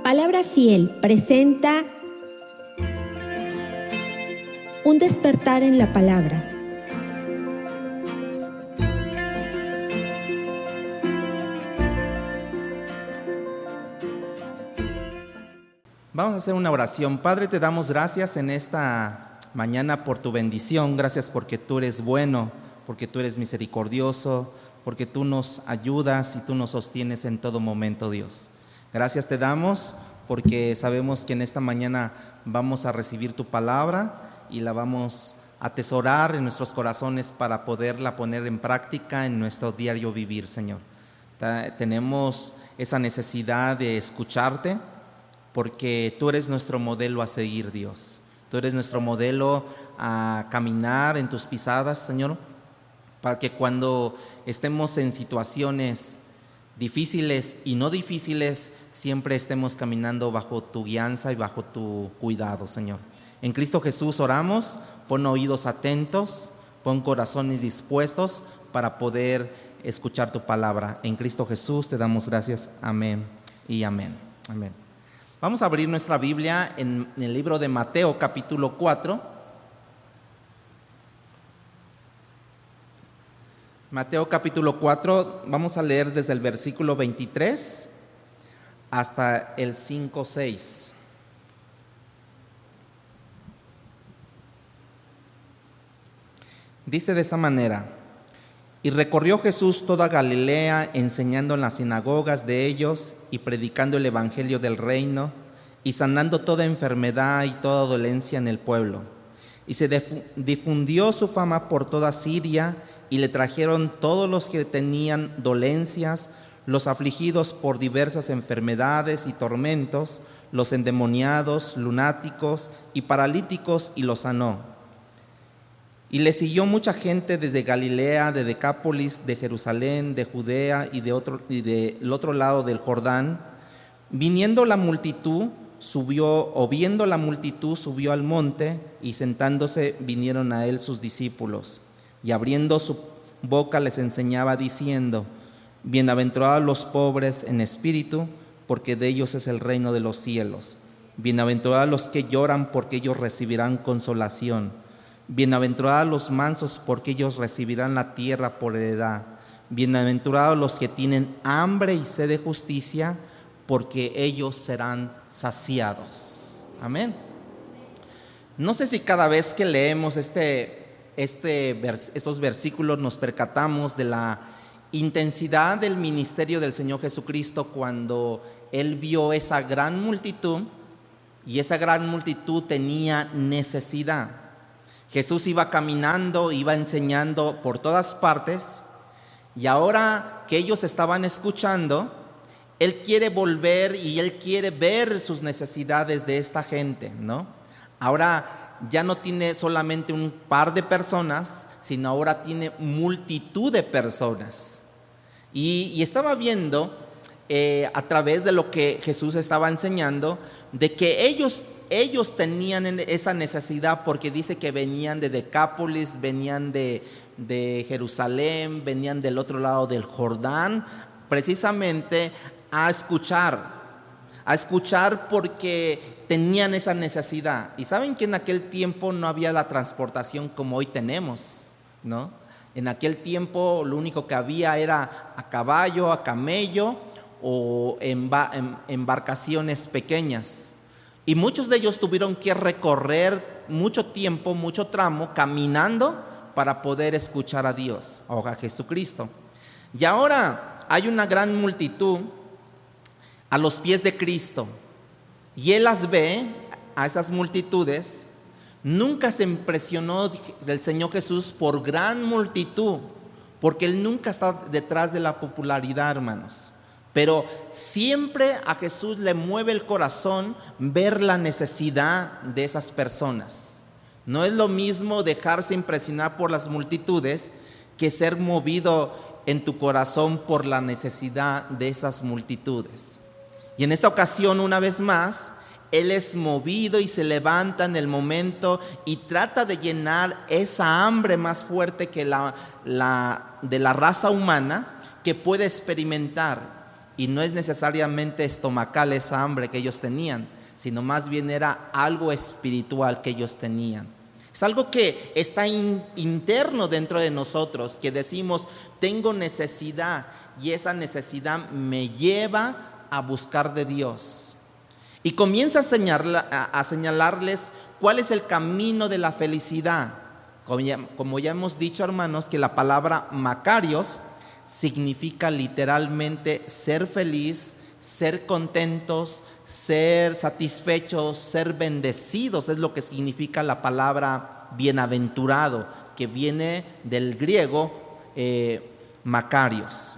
Palabra Fiel presenta un despertar en la palabra. Vamos a hacer una oración. Padre, te damos gracias en esta mañana por tu bendición. Gracias porque tú eres bueno, porque tú eres misericordioso, porque tú nos ayudas y tú nos sostienes en todo momento, Dios. Gracias te damos porque sabemos que en esta mañana vamos a recibir tu palabra y la vamos a atesorar en nuestros corazones para poderla poner en práctica en nuestro diario vivir, Señor. Tenemos esa necesidad de escucharte porque tú eres nuestro modelo a seguir, Dios. Tú eres nuestro modelo a caminar en tus pisadas, Señor, para que cuando estemos en situaciones difíciles y no difíciles, siempre estemos caminando bajo tu guianza y bajo tu cuidado, Señor. En Cristo Jesús oramos, pon oídos atentos, pon corazones dispuestos para poder escuchar tu palabra. En Cristo Jesús te damos gracias. Amén y amén. Amén. Vamos a abrir nuestra Biblia en el libro de Mateo, capítulo 4. Mateo capítulo 4, vamos a leer desde el versículo 23 hasta el 5-6. Dice de esta manera: y recorrió Jesús toda Galilea, enseñando en las sinagogas de ellos y predicando el evangelio del reino y sanando toda enfermedad y toda dolencia en el pueblo. Y se difundió su fama por toda Siria, y le trajeron todos los que tenían dolencias, los afligidos por diversas enfermedades y tormentos, los endemoniados, lunáticos y paralíticos, y los sanó. Y le siguió mucha gente desde Galilea, de Decápolis, de Jerusalén, de Judea y del otro lado del Jordán. Viendo la multitud, subió al monte, y sentándose vinieron a él sus discípulos. Y abriendo su boca les enseñaba diciendo: bienaventurados los pobres en espíritu, porque de ellos es el reino de los cielos. Bienaventurados los que lloran, porque ellos recibirán consolación. Bienaventurados los mansos, porque ellos recibirán la tierra por heredad. Bienaventurados los que tienen hambre y sed de justicia, porque ellos serán saciados. Amén. No sé si cada vez que leemos estos versículos nos percatamos de la intensidad del ministerio del Señor Jesucristo cuando Él vio esa gran multitud, y esa gran multitud tenía necesidad. Jesús iba caminando, iba enseñando por todas partes, y ahora que ellos estaban escuchando, Él quiere volver y Él quiere ver sus necesidades de esta gente, ¿no? Ahora ya no tiene solamente un par de personas, sino ahora tiene multitud de personas. Y estaba viendo a través de lo que Jesús estaba enseñando, de que ellos tenían esa necesidad, porque dice que venían de Decápolis, venían de Jerusalén, venían del otro lado del Jordán, precisamente a escuchar porque tenían esa necesidad. Y saben que en aquel tiempo no había la transportación como hoy tenemos, ¿no? En aquel tiempo lo único que había era a caballo, a camello o embarcaciones pequeñas. Y muchos de ellos tuvieron que recorrer mucho tiempo, mucho tramo, caminando para poder escuchar a Dios, o a Jesucristo. Y ahora hay una gran multitud a los pies de Cristo, y Él las ve, a esas multitudes. Nunca se impresionó el Señor Jesús por gran multitud, porque Él nunca está detrás de la popularidad, hermanos. Pero siempre a Jesús le mueve el corazón ver la necesidad de esas personas. No es lo mismo dejarse impresionar por las multitudes que ser movido en tu corazón por la necesidad de esas multitudes. Y en esta ocasión, una vez más, Él es movido y se levanta en el momento y trata de llenar esa hambre más fuerte que de la raza humana que puede experimentar. y no es necesariamente estomacal esa hambre que ellos tenían, sino más bien era algo espiritual que ellos tenían. Es algo que está interno dentro de nosotros, que decimos, tengo necesidad, y esa necesidad me lleva a buscar de Dios. Y comienza a señalarles cuál es el camino de la felicidad. Como ya hemos dicho, hermanos, que la palabra Macarios significa literalmente ser feliz, ser contentos, ser satisfechos, ser bendecidos. Es lo que significa la palabra bienaventurado, que viene del griego Macarios.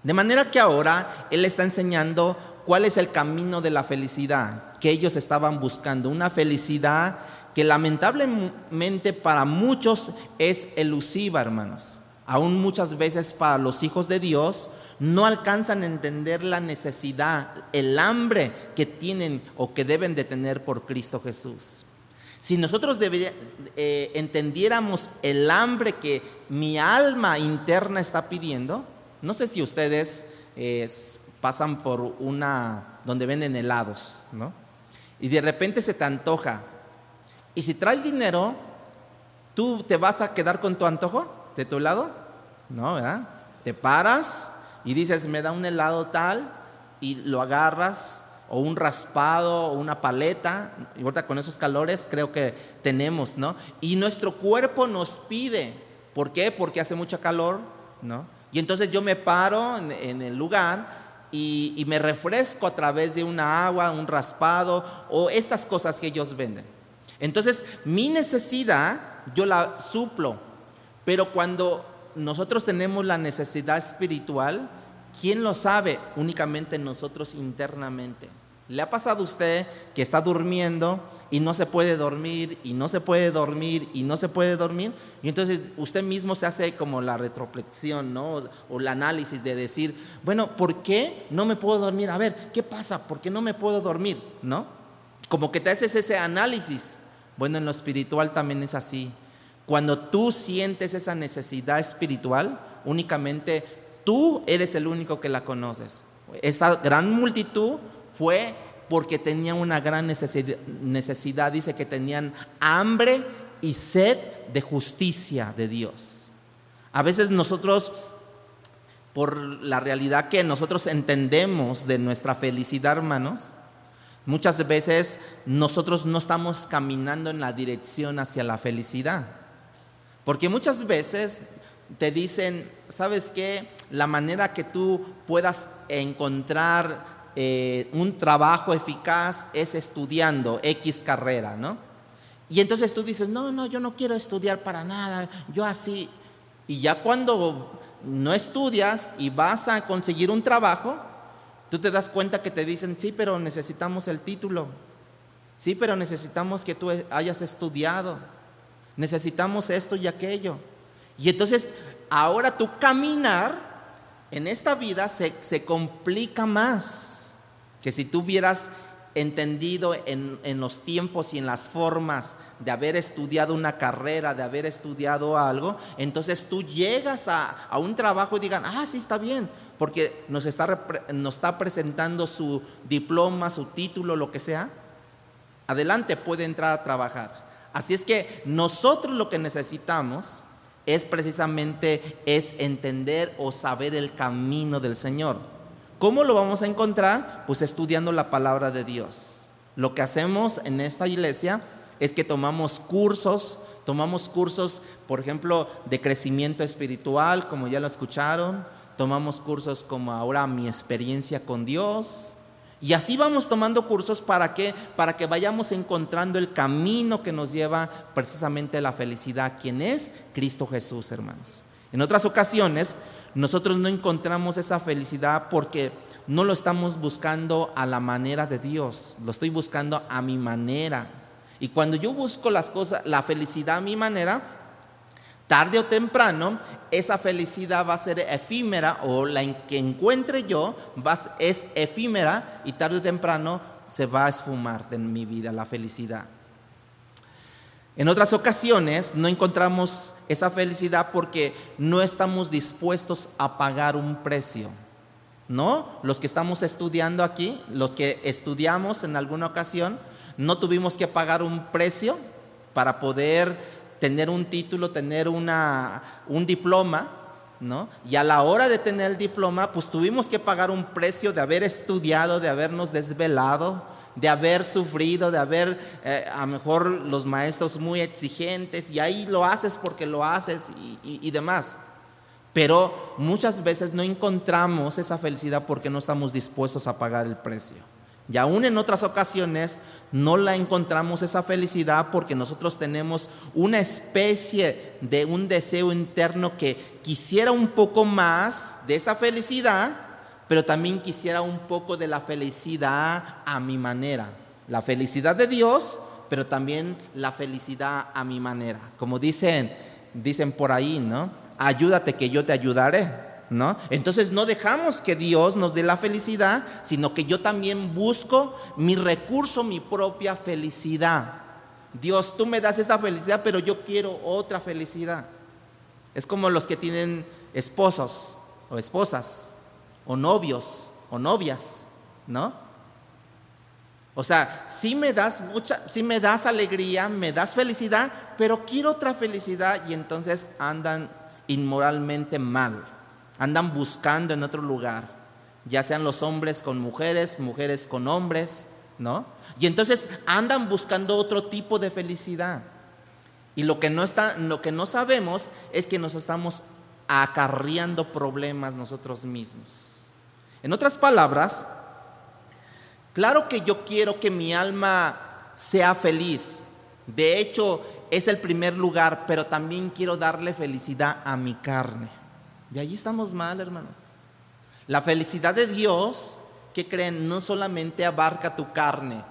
De manera que ahora Él está enseñando cuál es el camino de la felicidad que ellos estaban buscando. Una felicidad que lamentablemente para muchos es elusiva, hermanos. Aún muchas veces para los hijos de Dios no alcanzan a entender la necesidad, el hambre que tienen o que deben de tener por Cristo Jesús. Si nosotros entendiéramos el hambre que mi alma interna está pidiendo, no sé si ustedes pasan por donde venden helados, ¿no? Y de repente se te antoja. Y si traes dinero, ¿tú te vas a quedar con tu antojo de tu helado? No, ¿verdad? Te paras y dices, me da un helado tal, y lo agarras, o un raspado, o una paleta. Y ahorita con esos calores creo que tenemos, ¿no? Y nuestro cuerpo nos pide. ¿Por qué? Porque hace mucho calor, ¿no? Y entonces yo me paro en el lugar y me refresco a través de una agua, un raspado o estas cosas que ellos venden. Entonces mi necesidad yo la suplo, pero cuando nosotros tenemos la necesidad espiritual, ¿quién lo sabe? Únicamente nosotros internamente. ¿Le ha pasado a usted que está durmiendo y no se puede dormir, y no se puede dormir, y no se puede dormir? Y entonces usted mismo se hace como la retroflexión, ¿no? O el análisis de decir, bueno, ¿por qué no me puedo dormir? A ver, ¿qué pasa? ¿Por qué no me puedo dormir? ¿No? Como que te haces ese análisis. Bueno, en lo espiritual también es así. Cuando tú sientes esa necesidad espiritual, únicamente tú eres el único que la conoces. Esta gran multitud fue porque tenían una gran necesidad, dice que tenían hambre y sed de justicia de Dios. A veces nosotros, por la realidad que nosotros entendemos de nuestra felicidad, hermanos, muchas veces nosotros no estamos caminando en la dirección hacia la felicidad. Porque muchas veces te dicen, ¿sabes qué? La manera que tú puedas encontrar un trabajo eficaz es estudiando X carrera, ¿no? Y entonces tú dices, no, yo no quiero estudiar para nada, yo así. Y ya cuando no estudias y vas a conseguir un trabajo, tú te das cuenta que te dicen, sí, pero necesitamos el título. Sí, pero necesitamos que tú hayas estudiado. Necesitamos esto y aquello. Y entonces ahora tu caminar en esta vida se complica más que si tú hubieras entendido en los tiempos y en las formas de haber estudiado una carrera, de haber estudiado algo. Entonces tú llegas a un trabajo y digan, sí, está bien, porque nos está presentando su diploma, su título, lo que sea. Adelante, puede entrar a trabajar. Así es que nosotros lo que necesitamos es precisamente entender o saber el camino del Señor. ¿Cómo lo vamos a encontrar? Pues estudiando la palabra de Dios. Lo que hacemos en esta iglesia es que tomamos cursos, por ejemplo, de crecimiento espiritual, como ya lo escucharon. Tomamos cursos como ahora mi experiencia con Dios. Y así vamos tomando cursos ¿para qué? Para que vayamos encontrando el camino que nos lleva precisamente a la felicidad, quien es Cristo Jesús, hermanos. En otras ocasiones nosotros no encontramos esa felicidad porque no lo estamos buscando a la manera de Dios, lo estoy buscando a mi manera. Y cuando yo busco las cosas, la felicidad a mi manera, tarde o temprano esa felicidad va a ser efímera, o la que encuentre yo es efímera, y tarde o temprano se va a esfumar de mi vida la felicidad. En otras ocasiones no encontramos esa felicidad porque no estamos dispuestos a pagar un precio. ¿no? Los que estamos estudiando aquí, los que estudiamos en alguna ocasión, no tuvimos que pagar un precio para poder tener un título, tener un diploma, ¿no? Y a la hora de tener el diploma, pues tuvimos que pagar un precio de haber estudiado, de habernos desvelado, de haber sufrido, de haber, a lo mejor los maestros muy exigentes, y ahí lo haces porque lo haces y demás. Pero muchas veces no encontramos esa felicidad porque no estamos dispuestos a pagar el precio. Y aún en otras ocasiones no la encontramos esa felicidad porque nosotros tenemos una especie de un deseo interno que quisiera un poco más de esa felicidad, pero también quisiera un poco de la felicidad a mi manera. La felicidad de Dios, pero también la felicidad a mi manera. Como dicen por ahí, ¿no? Ayúdate que yo te ayudaré, ¿no? Entonces no dejamos que Dios nos dé la felicidad, sino que yo también busco mi recurso, mi propia felicidad. Dios, tú me das esa felicidad, pero yo quiero otra felicidad. Es como los que tienen esposos o esposas, o novios o novias, ¿no? O sea, sí me das alegría, me das felicidad, pero quiero otra felicidad, y entonces andan inmoralmente mal. Andan buscando en otro lugar, ya sean los hombres con mujeres, mujeres con hombres, ¿no? Y entonces andan buscando otro tipo de felicidad. Y lo que no sabemos es que nos estamos acarreando problemas nosotros mismos. En otras palabras, claro que yo quiero que mi alma sea feliz. De hecho, es el primer lugar, pero también quiero darle felicidad a mi carne. Y ahí estamos mal, hermanos. La felicidad de Dios, ¿qué creen? No solamente abarca tu carne,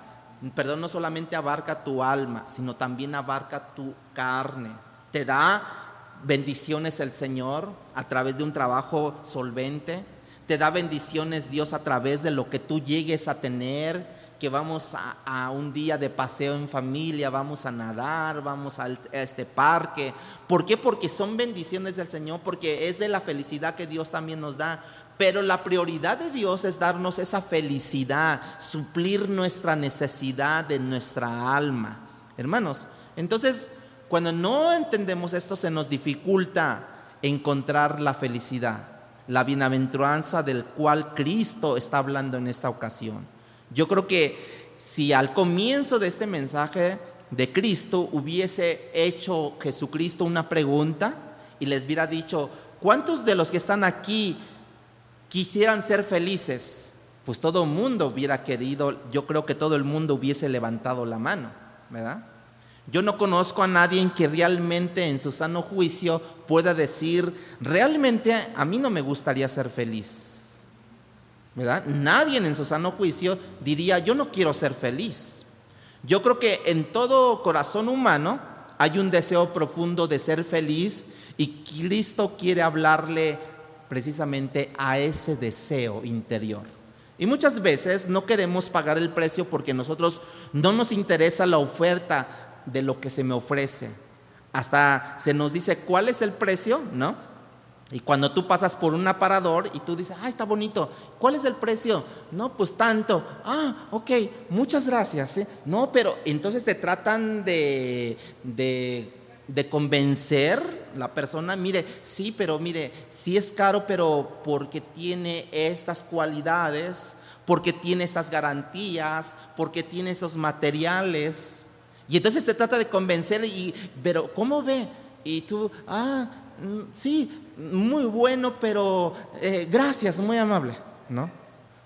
no solamente abarca tu alma, sino también abarca tu carne. Te da bendiciones el Señor a través de un trabajo solvente. Te da bendiciones Dios a través de lo que tú llegues a tener, que vamos a un día de paseo en familia, vamos a nadar, vamos a este parque. ¿Por qué? Porque son bendiciones del Señor, porque es de la felicidad que Dios también nos da. Pero la prioridad de Dios es darnos esa felicidad, suplir nuestra necesidad de nuestra alma. Hermanos, entonces cuando no entendemos esto, se nos dificulta encontrar la felicidad, la bienaventuranza del cual Cristo está hablando en esta ocasión. Yo creo que si al comienzo de este mensaje de Cristo hubiese hecho Jesucristo una pregunta y les hubiera dicho, ¿cuántos de los que están aquí quisieran ser felices? Pues todo el mundo hubiera querido, yo creo que todo el mundo hubiese levantado la mano, ¿verdad? Yo no conozco a nadie que realmente en su sano juicio pueda decir, realmente a mí no me gustaría ser feliz, ¿verdad? Nadie en su sano juicio diría, yo no quiero ser feliz. Yo creo que en todo corazón humano hay un deseo profundo de ser feliz, y Cristo quiere hablarle precisamente a ese deseo interior. Y muchas veces no queremos pagar el precio porque nosotros no nos interesa la oferta de lo que se me ofrece. Hasta se nos dice cuál es el precio, ¿no? Y cuando tú pasas por un aparador y tú dices, está bonito, ¿cuál es el precio? No, pues tanto. Ok, muchas gracias. No, pero entonces te tratan de convencer la persona, mire, sí, pero mire, sí es caro, pero porque tiene estas cualidades, porque tiene estas garantías, porque tiene esos materiales. Y entonces te trata de convencer, pero ¿cómo ve? Y tú, sí, muy bueno, pero gracias, muy amable, ¿no?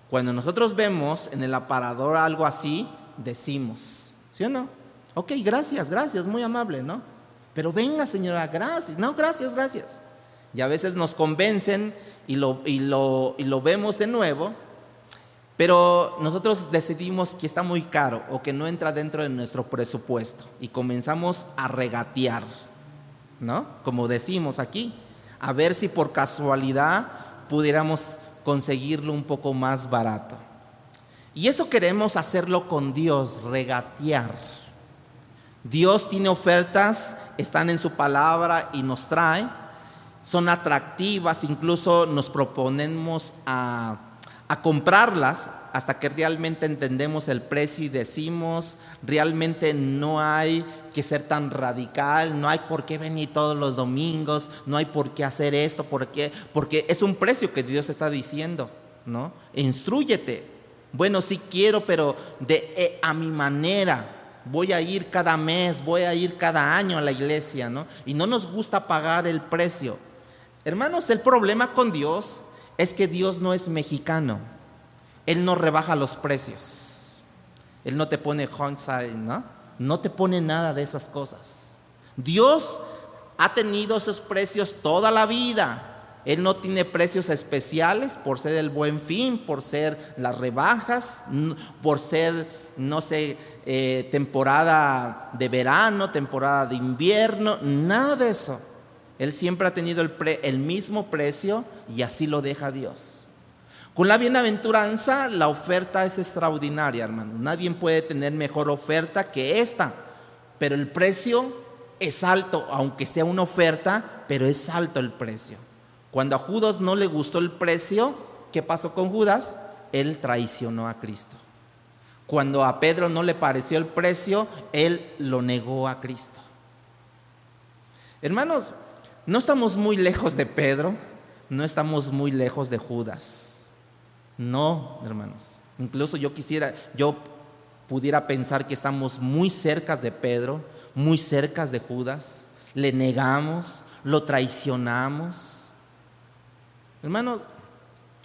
Cuando nosotros vemos en el aparador algo así, decimos, ¿sí o no? Ok, gracias, muy amable, ¿no? Pero venga, señora, gracias. No, gracias. Y a veces nos convencen y lo vemos de nuevo, pero nosotros decidimos que está muy caro o que no entra dentro de nuestro presupuesto y comenzamos a regatear, ¿no? Como decimos aquí, a ver si por casualidad pudiéramos conseguirlo un poco más barato. Y eso queremos hacerlo con Dios, regatear. Dios tiene ofertas, están en su palabra y nos trae, son atractivas, incluso nos proponemos a a comprarlas hasta que realmente entendemos el precio y decimos, realmente no hay que ser tan radical, no hay por qué venir todos los domingos, no hay por qué hacer esto, porque es un precio que Dios está diciendo, ¿no? Instrúyete. Bueno, sí quiero, pero a mi manera. Voy a ir cada mes, voy a ir cada año a la iglesia, ¿no? Y no nos gusta pagar el precio. Hermanos, el problema con Dios es que Dios no es mexicano. Él no rebaja los precios. Él no te pone hindsight, ¿no? No te pone nada de esas cosas. Dios ha tenido esos precios toda la vida. Él no tiene precios especiales por ser el Buen Fin, por ser las rebajas, por ser, no sé, temporada de verano, temporada de invierno, nada de eso. Él siempre ha tenido el mismo precio y así lo deja Dios. Con la bienaventuranza, la oferta es extraordinaria, hermano. Nadie puede tener mejor oferta que esta, pero el precio es alto, aunque sea una oferta, pero es alto el precio. Cuando a Judas no le gustó el precio, ¿qué pasó con Judas? Él traicionó a Cristo. Cuando a Pedro no le pareció el precio, él lo negó a Cristo. Hermanos, no estamos muy lejos de Pedro, no estamos muy lejos de Judas. No, hermanos. Incluso yo pudiera pensar que estamos muy cerca de Pedro, muy cerca de Judas. Le negamos, lo traicionamos. Hermanos,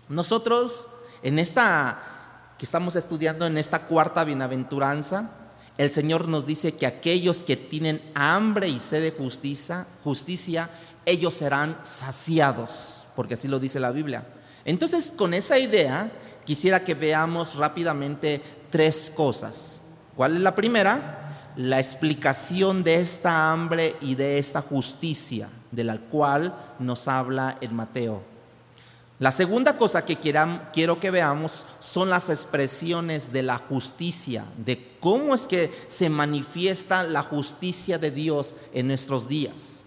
nosotros en que estamos estudiando en esta cuarta bienaventuranza, el Señor nos dice que aquellos que tienen hambre y sed de justicia, ellos serán saciados, porque así lo dice la Biblia. Entonces, con esa idea, quisiera que veamos rápidamente tres cosas. ¿Cuál es la primera? La explicación de esta hambre y de esta justicia, de la cual nos habla en Mateo. La segunda cosa que quiero que veamos son las expresiones de la justicia, de cómo es que se manifiesta la justicia de Dios en nuestros días.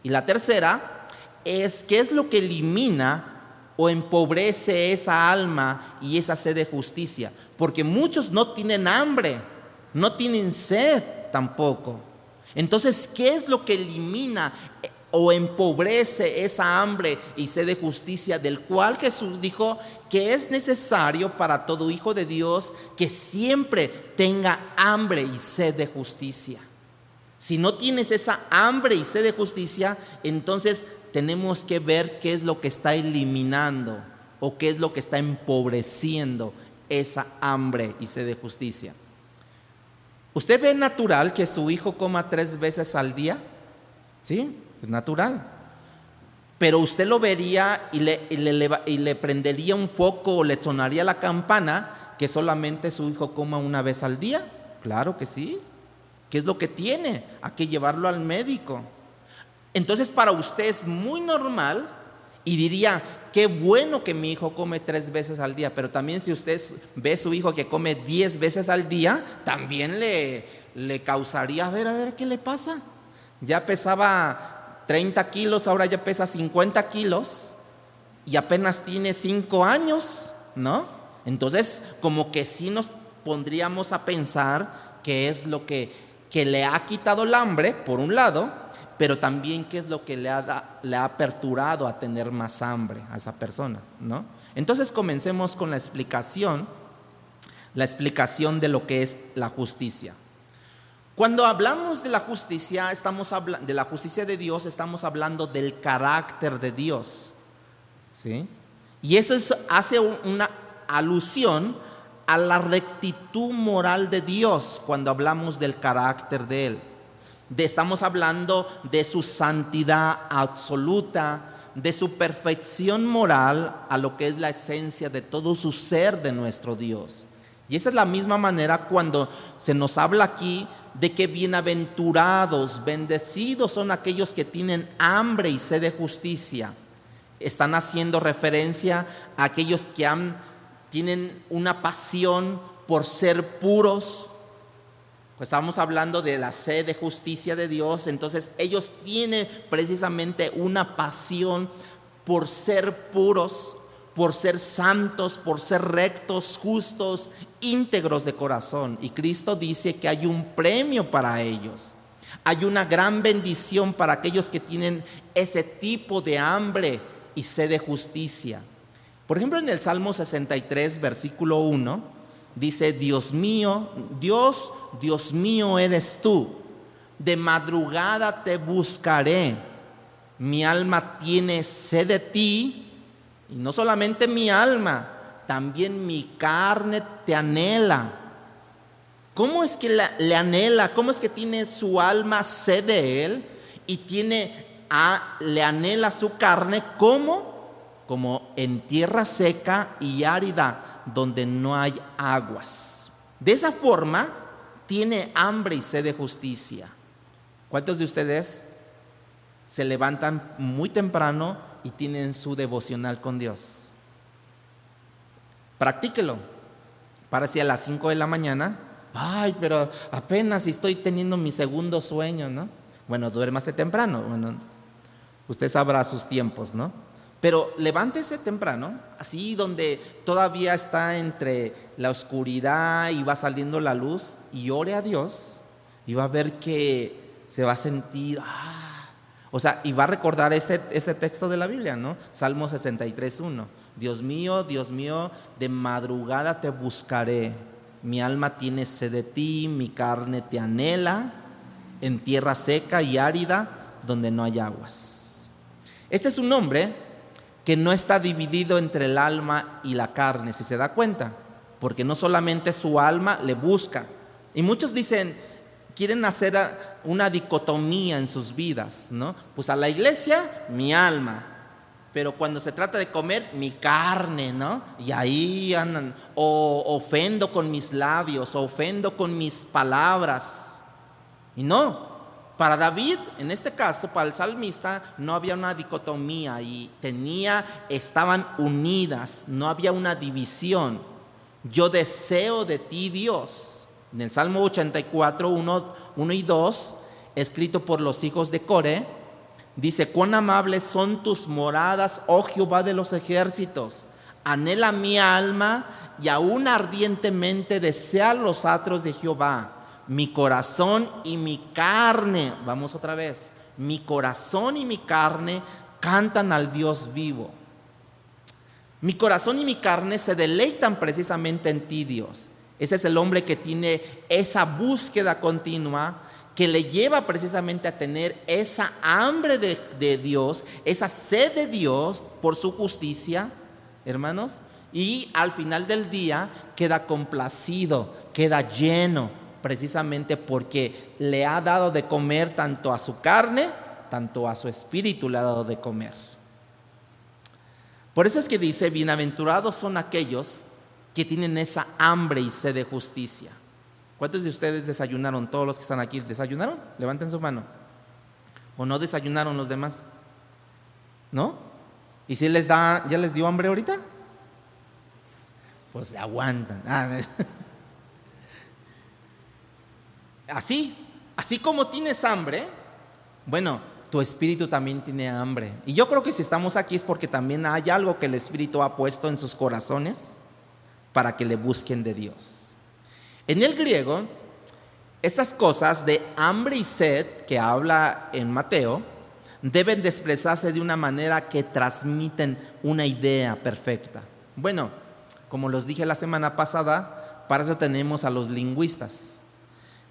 Y la tercera es qué es lo que elimina o empobrece esa alma y esa sed de justicia, porque muchos no tienen hambre, no tienen sed tampoco. Entonces, ¿qué es lo que elimina o empobrece esa hambre y sed de justicia, del cual Jesús dijo que es necesario para todo hijo de Dios que siempre tenga hambre y sed de justicia? Si no tienes esa hambre y sed de justicia, entonces tenemos que ver qué es lo que está eliminando o qué es lo que está empobreciendo esa hambre y sed de justicia. ¿Usted ve natural que su hijo coma 3 veces al día? ¿Sí? Es natural. Pero usted lo vería y le prendería un foco o le sonaría la campana que solamente su hijo coma 1 vez al día. Claro que sí. ¿Qué es lo que tiene? Hay que llevarlo al médico. Entonces para usted es muy normal y diría, qué bueno que mi hijo come 3 veces al día. Pero también si usted ve a su hijo que come 10 veces al día, también le causaría, a ver, ¿qué le pasa? Ya pesaba 30 kilos, ahora ya pesa 50 kilos y apenas tiene 5 años, ¿no? Entonces, como que sí nos pondríamos a pensar qué es lo que le ha quitado el hambre, por un lado, pero también qué es lo que le ha aperturado a tener más hambre a esa persona, ¿no? Entonces, comencemos con la explicación de lo que es la justicia. Cuando hablamos de la justicia, de la justicia de Dios, estamos hablando del carácter de Dios, ¿sí? Y eso hace una alusión a la rectitud moral de Dios cuando hablamos del carácter de Él. Estamos hablando de su santidad absoluta, de su perfección moral a lo que es la esencia de todo su ser de nuestro Dios. Y esa es la misma manera cuando se nos habla aquí de que bienaventurados, bendecidos son aquellos que tienen hambre y sed de justicia. Están haciendo referencia a aquellos que tienen una pasión por ser puros. Pues estamos hablando de la sed de justicia de Dios. Entonces ellos tienen precisamente una pasión por ser puros, por ser santos, por ser rectos, justos, íntegros de corazón. Y Cristo dice que hay un premio para ellos. Hay una gran bendición para aquellos que tienen ese tipo de hambre y sed de justicia. Por ejemplo, en el Salmo 63, versículo 1, dice: Dios mío, Dios mío eres tú. De madrugada te buscaré. Mi alma tiene sed de ti. Y no solamente mi alma, también mi carne te anhela. ¿Cómo es que le anhela? ¿Cómo es que tiene su alma sed de él? Y le anhela su carne. ¿Cómo? Como en tierra seca y árida, donde no hay aguas. De esa forma, tiene hambre y sed de justicia. ¿Cuántos de ustedes se levantan muy temprano y tienen su devocional con Dios? Practíquelo. Párese a las 5 de la mañana. Ay, pero apenas estoy teniendo mi segundo sueño, ¿no? Bueno, duérmase temprano. Bueno, usted sabrá sus tiempos, ¿no? Pero levántese temprano, así donde todavía está entre la oscuridad y va saliendo la luz, y ore a Dios, y va a ver que se va a sentir, y va a recordar ese texto de la Biblia, ¿no? Salmo 63:1. Dios mío, de madrugada te buscaré. Mi alma tiene sed de ti, mi carne te anhela, en tierra seca y árida, donde no hay aguas. Este es un hombre que no está dividido entre el alma y la carne, si se da cuenta, porque no solamente su alma le busca. Y muchos quieren hacer una dicotomía en sus vidas, ¿no? Pues a la iglesia, mi alma, pero cuando se trata de comer, mi carne, ¿no? Y ahí andan, o ofendo con mis labios, o ofendo con mis palabras. Y no, para David, en este caso, para el salmista, no había una dicotomía y estaban unidas, no había una división. Yo deseo de ti, Dios. En el Salmo 84, 1 y 2, escrito por los hijos de Coré, dice: cuán amables son tus moradas, oh Jehová de los ejércitos. Anhela mi alma y aún ardientemente desea los atrios de Jehová. Mi corazón y mi carne, vamos otra vez, mi corazón y mi carne cantan al Dios vivo. Mi corazón y mi carne se deleitan precisamente en ti, Dios. Ese es el hombre que tiene esa búsqueda continua, que le lleva precisamente a tener esa hambre de Dios, esa sed de Dios por su justicia, hermanos, y al final del día queda complacido, queda lleno, precisamente porque le ha dado de comer tanto a su carne, tanto a su espíritu le ha dado de comer. Por eso es que dice: bienaventurados son aquellos que tienen esa hambre y sed de justicia. ¿Cuántos de ustedes desayunaron? Todos los que están aquí, ¿desayunaron? Levanten su mano. ¿O no desayunaron los demás? ¿No? ¿Y si ya les dio hambre ahorita? Pues aguantan. Así como tienes hambre, bueno, tu espíritu también tiene hambre. Y yo creo que si estamos aquí es porque también hay algo que el Espíritu ha puesto en sus corazones para que le busquen de Dios. En el griego, estas cosas de hambre y sed que habla en Mateo deben de expresarse de una manera que transmiten una idea perfecta. Bueno, como los dije la semana pasada, para eso tenemos a los lingüistas.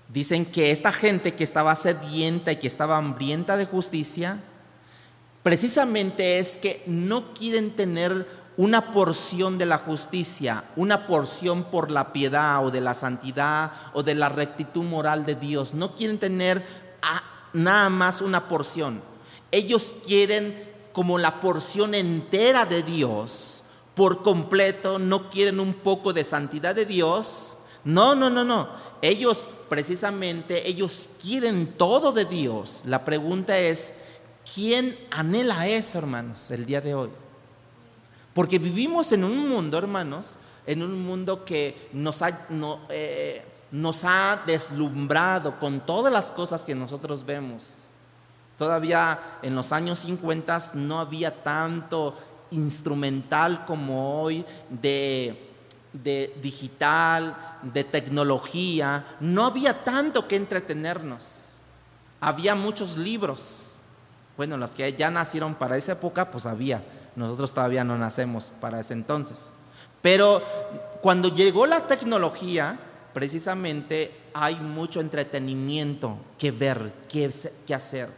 Dicen que esta gente que estaba sedienta y que estaba hambrienta de justicia, precisamente es que no quieren tener una porción de la justicia, una porción por la piedad o de la santidad o de la rectitud moral de Dios. No quieren tener nada más una porción. Ellos quieren como la porción entera de Dios por completo. No quieren un poco de santidad de Dios. No. Ellos quieren todo de Dios. La pregunta es: ¿quién anhela eso, hermanos, el día de hoy? Porque vivimos en un mundo, hermanos, en un mundo que nos ha deslumbrado con todas las cosas que nosotros vemos. Todavía en los años 50 no había tanto instrumental como hoy, de digital, de tecnología, no había tanto que entretenernos. Había muchos libros. Bueno, los que ya nacieron para esa época, pues había. Nosotros todavía no nacemos para ese entonces. Pero cuando llegó la tecnología, precisamente hay mucho entretenimiento que ver, que hacer.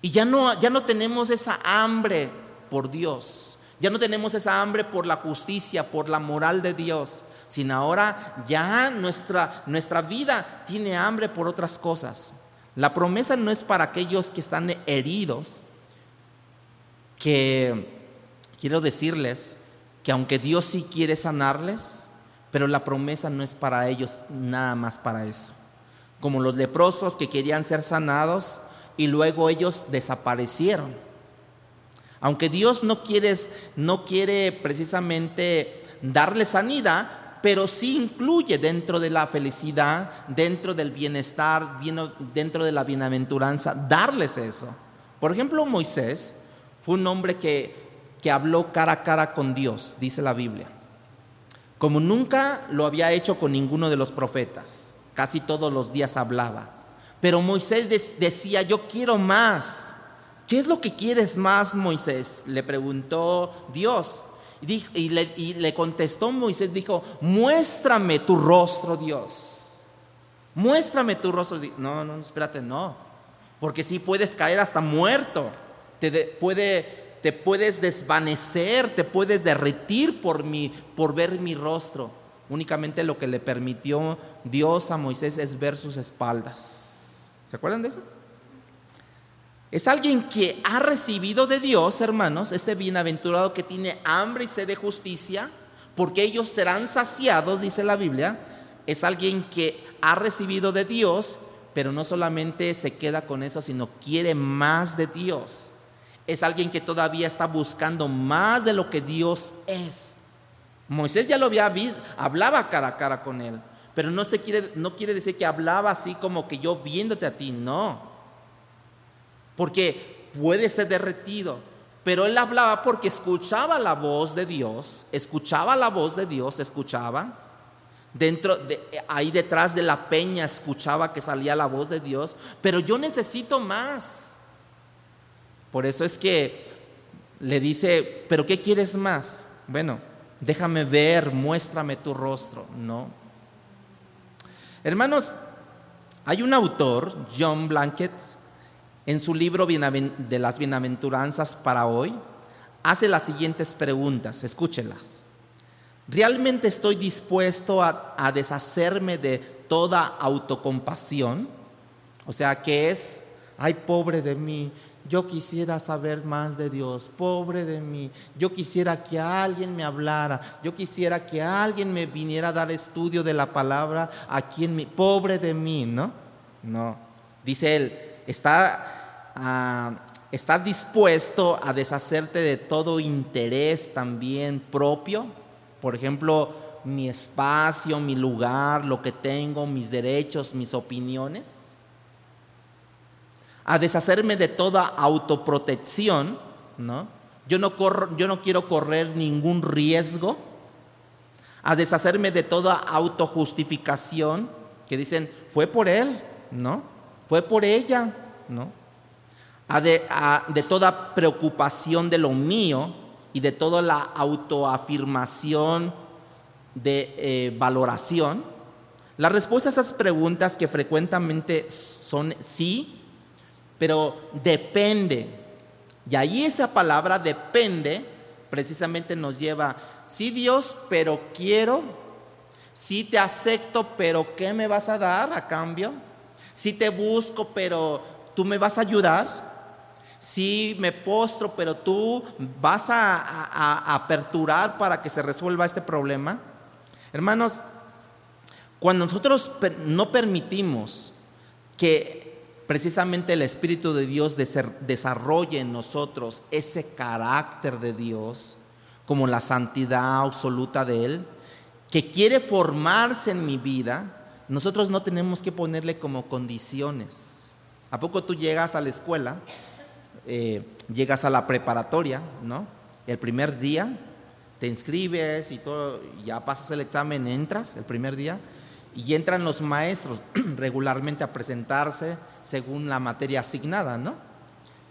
Y ya no tenemos esa hambre por Dios. Ya no tenemos esa hambre por la justicia, por la moral de Dios, sino ahora ya nuestra vida tiene hambre por otras cosas. La promesa no es para aquellos que están heridos, que quiero decirles que aunque Dios sí quiere sanarles, pero la promesa no es para ellos, nada más para eso. Como los leprosos que querían ser sanados y luego ellos desaparecieron. Aunque Dios no quiere precisamente darles sanidad, pero sí incluye dentro de la felicidad, dentro del bienestar, dentro de la bienaventuranza, darles eso. Por ejemplo, Moisés fue un hombre que habló cara a cara con Dios, dice la Biblia, como nunca lo había hecho con ninguno de los profetas. Casi todos los días hablaba. Pero Moisés decía, yo quiero más. ¿Qué es lo que quieres más, Moisés?, le preguntó Dios. Y le contestó Moisés, dijo, muéstrame tu rostro, Dios. Muéstrame tu rostro. No, espérate, no. Porque sí puedes caer hasta muerto. Te puedes desvanecer, te puedes derretir por ver mi rostro. Únicamente lo que le permitió Dios a Moisés es ver sus espaldas. ¿Se acuerdan de eso? Es alguien que ha recibido de Dios, hermanos, este bienaventurado que tiene hambre y sed de justicia, porque ellos serán saciados, dice la Biblia. Es alguien que ha recibido de Dios, pero no solamente se queda con eso, sino quiere más de Dios. Es alguien que todavía está buscando más de lo que Dios es. Moisés ya lo había visto, hablaba cara a cara con él, pero no quiere decir que hablaba así como que yo viéndote a ti, no. Porque puede ser derretido, pero él hablaba porque escuchaba la voz de Dios, ahí detrás de la peña escuchaba que salía la voz de Dios, pero yo necesito más. Por eso es que le dice, ¿pero qué quieres más? Bueno, déjame ver, muéstrame tu rostro. No. Hermanos, hay un autor, John Blanket, en su libro de las bienaventuranzas para hoy, hace las siguientes preguntas, escúchenlas. ¿Realmente estoy dispuesto a deshacerme de toda autocompasión? O sea, que es, ay, pobre de mí, yo quisiera saber más de Dios, pobre de mí, yo quisiera que alguien me hablara, yo quisiera que alguien me viniera a dar estudio de la palabra aquí en mi, pobre de mí, ¿no? No, dice él, ¿estás dispuesto a deshacerte de todo interés también propio? Por ejemplo, mi espacio, mi lugar, lo que tengo, mis derechos, mis opiniones. A deshacerme de toda autoprotección, ¿no? Yo no quiero correr ningún riesgo. A deshacerme de toda autojustificación, que dicen, fue por él, ¿no? Fue por ella, ¿no? De toda preocupación de lo mío y de toda la autoafirmación de valoración. La respuesta a esas preguntas, que frecuentemente son sí, pero depende. Y ahí esa palabra depende precisamente nos lleva, sí, Dios, pero quiero, sí te acepto, pero ¿qué me vas a dar a cambio? Sí te busco, pero ¿tú me vas a ayudar? Sí me postro, pero ¿tú vas a aperturar para que se resuelva este problema? Hermanos, cuando nosotros no permitimos que precisamente el Espíritu de Dios desarrolle en nosotros ese carácter de Dios, como la santidad absoluta de Él, que quiere formarse en mi vida, nosotros no tenemos que ponerle como condiciones. ¿A poco tú llegas a la escuela llegas a la preparatoria, ¿no? El primer día te inscribes y todo, ya pasas el examen, entras el primer día y entran los maestros regularmente a presentarse según la materia asignada, ¿no?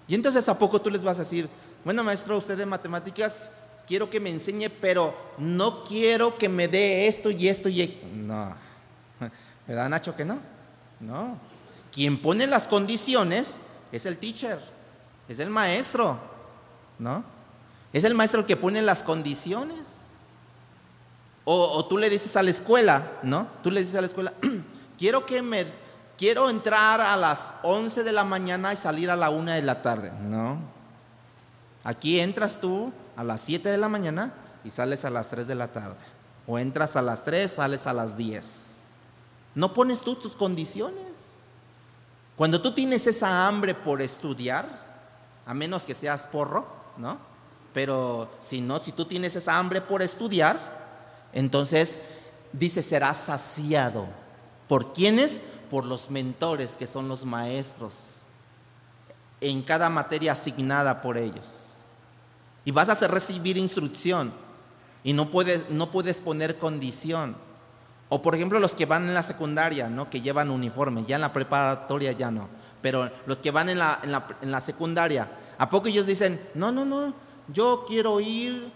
Y entonces ¿a poco tú les vas a decir, bueno, maestro, usted de matemáticas quiero que me enseñe, pero no quiero que me dé esto y esto y no? ¿Verdad, Nacho, que no? No. Quien pone las condiciones es el teacher, es el maestro, ¿no? Es el maestro el que pone las condiciones. O tú le dices a la escuela, ¿no? Tú le dices a la escuela, quiero entrar a las 11 de la mañana y salir a la 1 de la tarde. No. Aquí entras tú a las 7 de la mañana y sales a las 3 de la tarde. O entras a las 3, sales a las 10. No pones tú tus condiciones. Cuando tú tienes esa hambre por estudiar, a menos que seas porro, ¿no? Pero si no, si tú tienes esa hambre por estudiar, entonces dice, serás saciado. ¿Por quiénes? Por los mentores, que son los maestros, en cada materia asignada por ellos. Y vas a recibir instrucción y no puedes poner condición. O por ejemplo los que van en la secundaria, ¿no? Que llevan uniforme, ya en la preparatoria ya no. Pero los que van en la secundaria, ¿a poco ellos dicen, no, yo quiero ir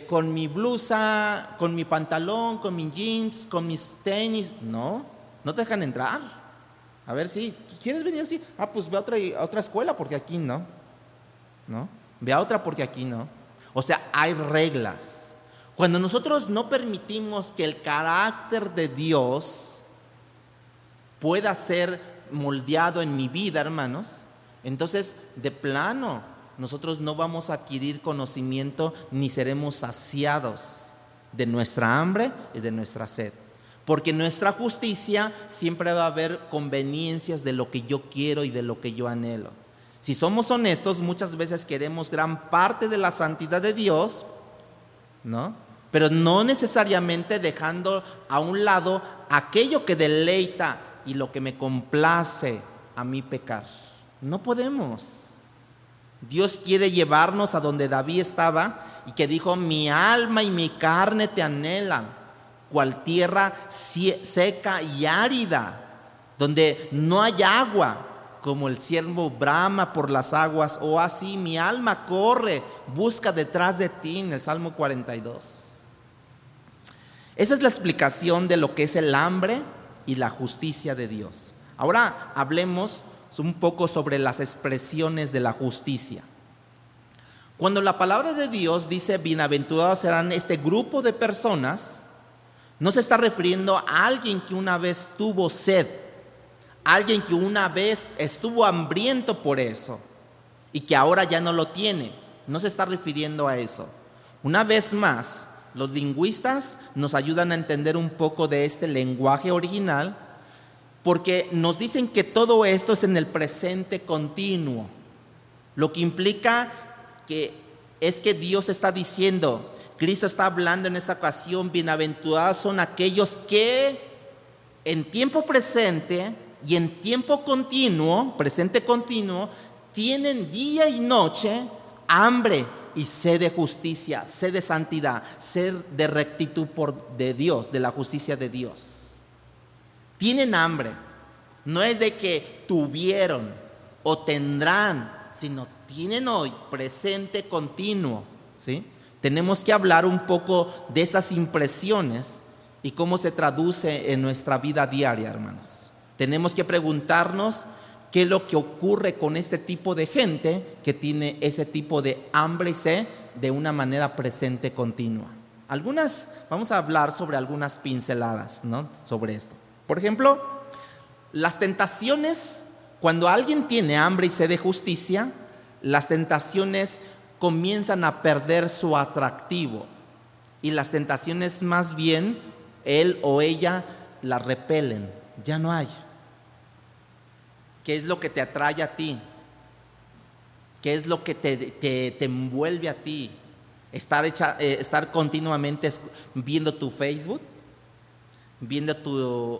con mi blusa, con mi pantalón, con mis jeans, con mis tenis? No te dejan entrar. A ver, si quieres venir así, pues ve a otra escuela porque aquí no. Ve a otra porque aquí no. O sea, hay reglas. Cuando nosotros no permitimos que el carácter de Dios pueda ser moldeado en mi vida, hermanos, entonces de plano nosotros no vamos a adquirir conocimiento ni seremos saciados de nuestra hambre y de nuestra sed. Porque en nuestra justicia siempre va a haber conveniencias de lo que yo quiero y de lo que yo anhelo. Si somos honestos, muchas veces queremos gran parte de la santidad de Dios, ¿no? Pero no necesariamente dejando a un lado aquello que deleita y lo que me complace a mí pecar. No podemos. Dios quiere llevarnos a donde David estaba y que dijo, mi alma y mi carne te anhelan, cual tierra seca y árida, donde no hay agua, como el ciervo brama por las aguas, o así mi alma corre, busca detrás de ti, en el Salmo 42. Esa es la explicación de lo que es el hambre y la justicia de Dios. Ahora hablemos un poco sobre las expresiones de la justicia. Cuando la palabra de Dios dice bienaventurados serán este grupo de personas, no se está refiriendo a alguien que una vez tuvo sed, alguien que una vez estuvo hambriento por eso y que ahora ya no lo tiene. No se está refiriendo a eso. Una vez más, los lingüistas nos ayudan a entender un poco de este lenguaje original, porque nos dicen que todo esto es en el presente continuo, lo que implica que es que Dios está diciendo, Cristo está hablando en esta ocasión, bienaventurados son aquellos que en tiempo presente y en tiempo continuo, presente continuo, tienen día y noche hambre y sed de justicia, sed de santidad, sed de rectitud de Dios, de la justicia de Dios. Tienen hambre, no es de que tuvieron o tendrán, sino tienen hoy, presente continuo, ¿sí? Tenemos que hablar un poco de esas impresiones y cómo se traduce en nuestra vida diaria, hermanos. Tenemos que preguntarnos qué es lo que ocurre con este tipo de gente que tiene ese tipo de hambre y sed de una manera presente continua. Vamos a hablar sobre algunas pinceladas, ¿no? Sobre esto. Por ejemplo, las tentaciones, cuando alguien tiene hambre y sed de justicia, las tentaciones comienzan a perder su atractivo y las tentaciones más bien él o ella las repelen, ya no hay. ¿Qué es lo que te atrae a ti? ¿Qué es lo que te envuelve a ti? Estar continuamente viendo tu Facebook,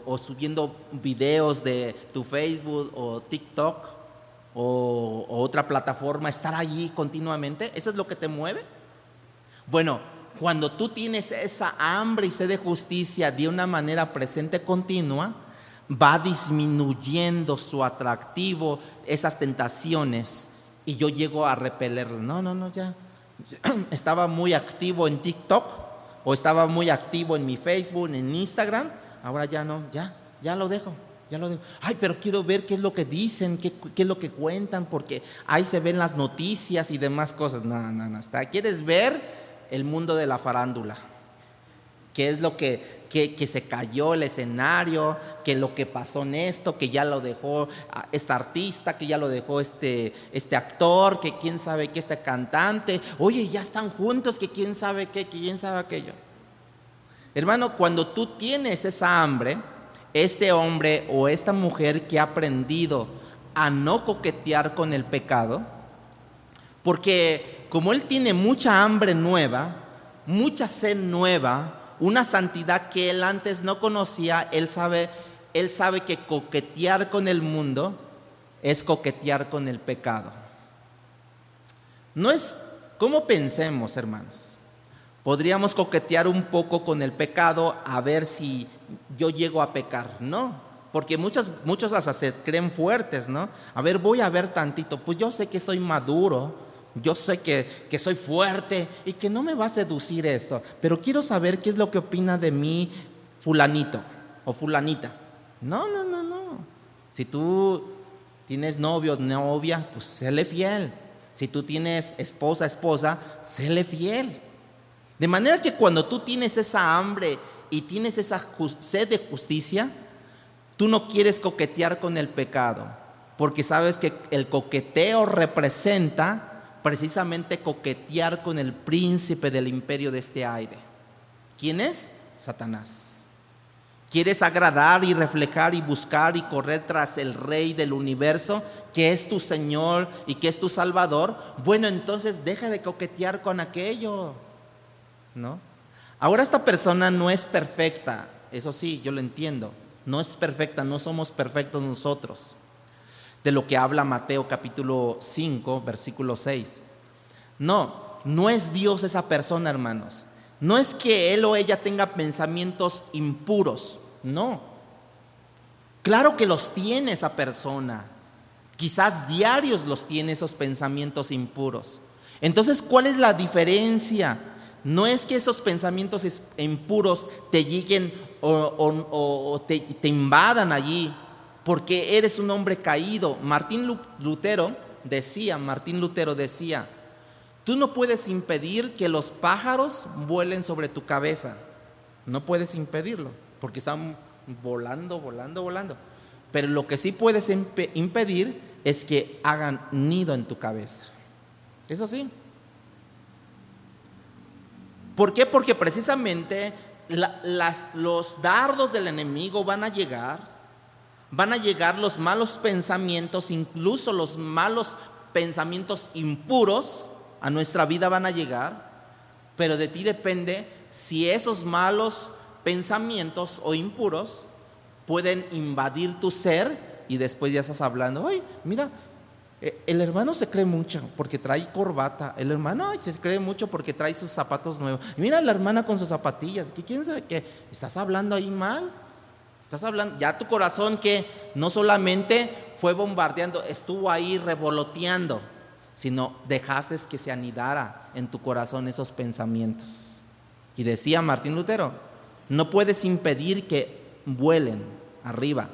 o subiendo videos de tu Facebook o TikTok, o otra plataforma, estar allí continuamente? ¿Eso es lo que te mueve? Bueno, cuando tú tienes esa hambre y sed de justicia de una manera presente continua, va disminuyendo su atractivo, esas tentaciones, y yo llego a repelerlo. No, ya. Estaba muy activo en TikTok, o estaba muy activo en mi Facebook, en Instagram, ahora ya no, ya lo dejo. Ay, pero quiero ver qué es lo que dicen, qué es lo que cuentan, porque ahí se ven las noticias y demás cosas. No. ¿Quieres ver el mundo de la farándula? ¿Qué es lo que se cayó el escenario? ¿Qué es lo que pasó en esto? Que ya lo dejó esta artista, que ya lo dejó este actor, que quién sabe qué, este cantante. Oye, ya están juntos, que quién sabe qué, que quién sabe aquello. Hermano, cuando tú tienes esa hambre, este hombre o esta mujer que ha aprendido a no coquetear con el pecado, porque como él tiene mucha hambre nueva, mucha sed nueva, una santidad que él antes no conocía, él sabe que coquetear con el mundo es coquetear con el pecado. No es como pensemos, hermanos. Podríamos coquetear un poco con el pecado a ver si yo llego a pecar. No, porque muchos hasta se creen fuertes, ¿no? A ver, voy a ver tantito, pues yo sé que soy maduro, yo sé que soy fuerte y que no me va a seducir esto, pero quiero saber qué es lo que opina de mí fulanito o fulanita. No. Si tú tienes novio o novia, pues séle fiel. Si tú tienes esposa, séle fiel. De manera que cuando tú tienes esa hambre y tienes esa sed de justicia, tú no quieres coquetear con el pecado, porque sabes que el coqueteo representa precisamente coquetear con el príncipe del imperio de este aire. ¿Quién es? Satanás. ¿Quieres agradar y reflejar y buscar y correr tras el rey del universo, que es tu Señor y que es tu Salvador? Bueno, entonces deja de coquetear con aquello, ¿no? Ahora esta persona no es perfecta, eso sí, yo lo entiendo. No es perfecta, no somos perfectos nosotros. De lo que habla Mateo capítulo 5, versículo 6. No es Dios esa persona, hermanos. No es que él o ella tenga pensamientos impuros, no. Claro que los tiene esa persona. Quizás diarios los tiene esos pensamientos impuros. Entonces, ¿cuál es la diferencia? No es que esos pensamientos impuros te lleguen o te invadan allí, porque eres un hombre caído. Martín Lutero decía, tú no puedes impedir que los pájaros vuelen sobre tu cabeza. No puedes impedirlo, porque están volando. Pero lo que sí puedes impedir es que hagan nido en tu cabeza. Eso sí. ¿Por qué? Porque precisamente los dardos del enemigo van a llegar los malos pensamientos, incluso los malos pensamientos impuros a nuestra vida van a llegar, pero de ti depende si esos malos pensamientos o impuros pueden invadir tu ser y después ya estás hablando, ay, mira, el hermano se cree mucho porque trae corbata, el hermano se cree mucho porque trae sus zapatos nuevos, mira la hermana con sus zapatillas, que quién sabe qué, estás hablando ahí mal. Estás hablando, ya tu corazón que no solamente fue bombardeando, estuvo ahí revoloteando, sino dejaste que se anidara en tu corazón esos pensamientos. Y decía Martín Lutero, no puedes impedir que vuelen arriba,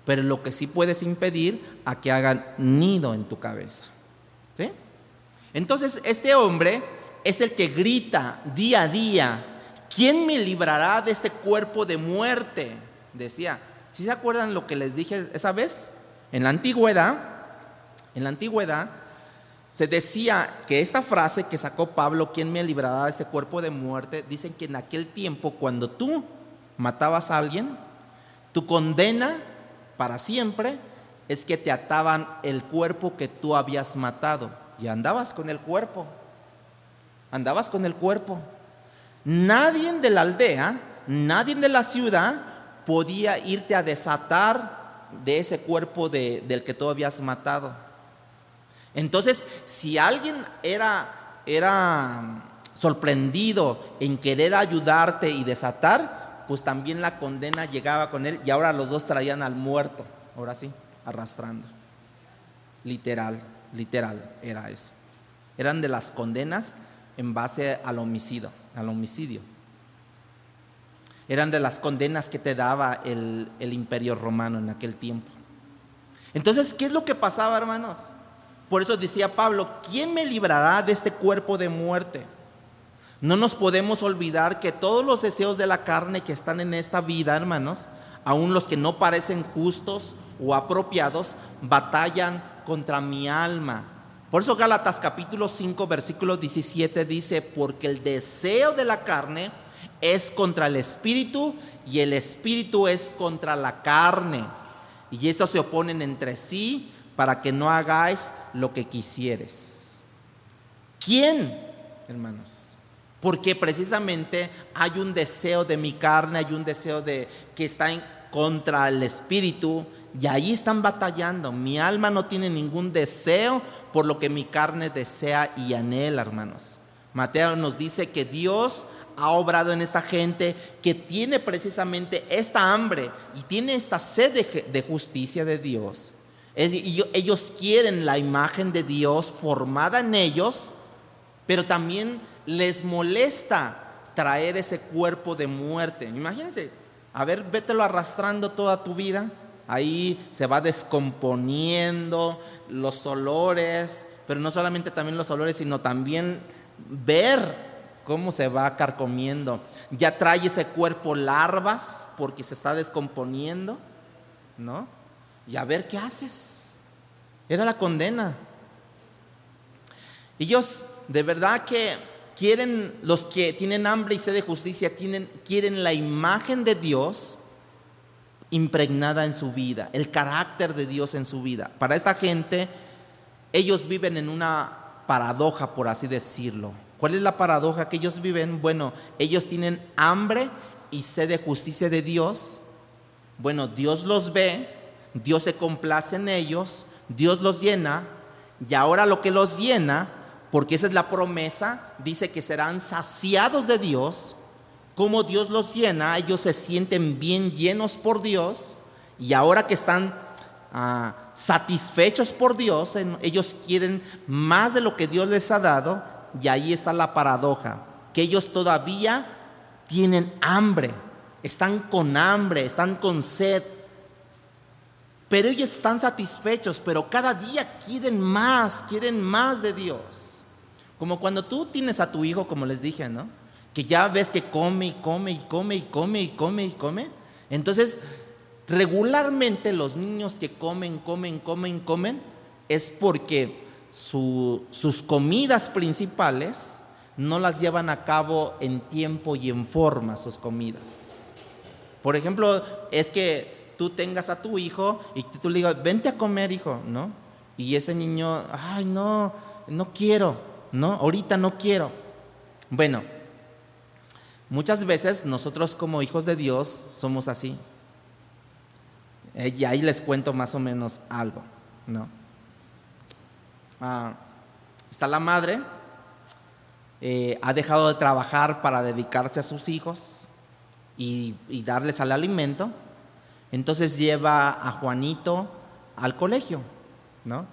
pero lo que sí puedes impedir a que hagan nido en tu cabeza. ¿Sí? Entonces este hombre es el que grita día a día, ¿quién me librará de este cuerpo de muerte? Decía, ¿sí se acuerdan lo que les dije esa vez? En la antigüedad se decía que esta frase que sacó Pablo, ¿quién me librará de este cuerpo de muerte? Dicen que en aquel tiempo cuando tú matabas a alguien, tu condena para siempre es que te ataban el cuerpo que tú habías matado y andabas con el cuerpo. Nadie de la aldea, nadie de la ciudad podía irte a desatar de ese cuerpo del que tú habías matado. Entonces, si alguien era sorprendido en querer ayudarte y desatar, pues también la condena llegaba con él y ahora los dos traían al muerto, ahora sí, arrastrando. Literal era eso. Eran de las condenas en base al homicidio. Eran de las condenas que te daba el imperio romano en aquel tiempo. Entonces, ¿qué es lo que pasaba, hermanos? Por eso decía Pablo, ¿quién me librará de este cuerpo de muerte? No nos podemos olvidar que todos los deseos de la carne que están en esta vida, hermanos, aun los que no parecen justos o apropiados, batallan contra mi alma. Por eso Gálatas capítulo 5 versículo 17 dice, porque el deseo de la carne es contra el espíritu y el espíritu es contra la carne, y estos se oponen entre sí para que no hagáis lo que quisieres. ¿Quién, hermanos? Porque precisamente hay un deseo de mi carne, hay un deseo que está contra el espíritu, y ahí están batallando. Mi alma no tiene ningún deseo por lo que mi carne desea y anhela, hermanos. Mateo nos dice que Dios ha obrado en esta gente que tiene precisamente esta hambre y tiene esta sed de justicia de Dios. Ellos quieren la imagen de Dios formada en ellos, pero también les molesta traer ese cuerpo de muerte. Imagínense, a ver, vételo arrastrando toda tu vida. Ahí se va descomponiendo los olores, pero no solamente también los olores, sino también ver cómo se va carcomiendo. Ya trae ese cuerpo larvas porque se está descomponiendo, ¿no? Y a ver qué haces. Era la condena. Ellos de verdad que quieren, los que tienen hambre y sed de justicia, quieren la imagen de Dios impregnada en su vida, el carácter de Dios en su vida. Para esta gente, ellos viven en una paradoja, por así decirlo. ¿Cuál es la paradoja que ellos viven? Bueno, ellos tienen hambre y sed de justicia de Dios. Bueno, Dios los ve, Dios se complace en ellos, Dios los llena, y ahora lo que los llena, porque esa es la promesa, dice que serán saciados de Dios. Como Dios los llena, ellos se sienten bien llenos por Dios, y ahora que están satisfechos por Dios, ellos quieren más de lo que Dios les ha dado. Y ahí está la paradoja, que ellos todavía tienen hambre, están con sed, pero ellos están satisfechos, pero cada día quieren más de Dios. Como cuando tú tienes a tu hijo, como les dije, ¿no? Que ya ves que come y come y come y come y come y come. Entonces, regularmente los niños que comen, es porque sus comidas principales no las llevan a cabo en tiempo y en forma, sus comidas. Por ejemplo, es que tú tengas a tu hijo y tú le digas, vente a comer, hijo, ¿no? Y ese niño, ay, no quiero, ¿no? Ahorita no quiero. Bueno, muchas veces nosotros como hijos de Dios somos así. Y ahí les cuento más o menos algo, ¿no? Está la madre, ha dejado de trabajar para dedicarse a sus hijos y darles al alimento. Entonces lleva a Juanito al colegio, ¿no?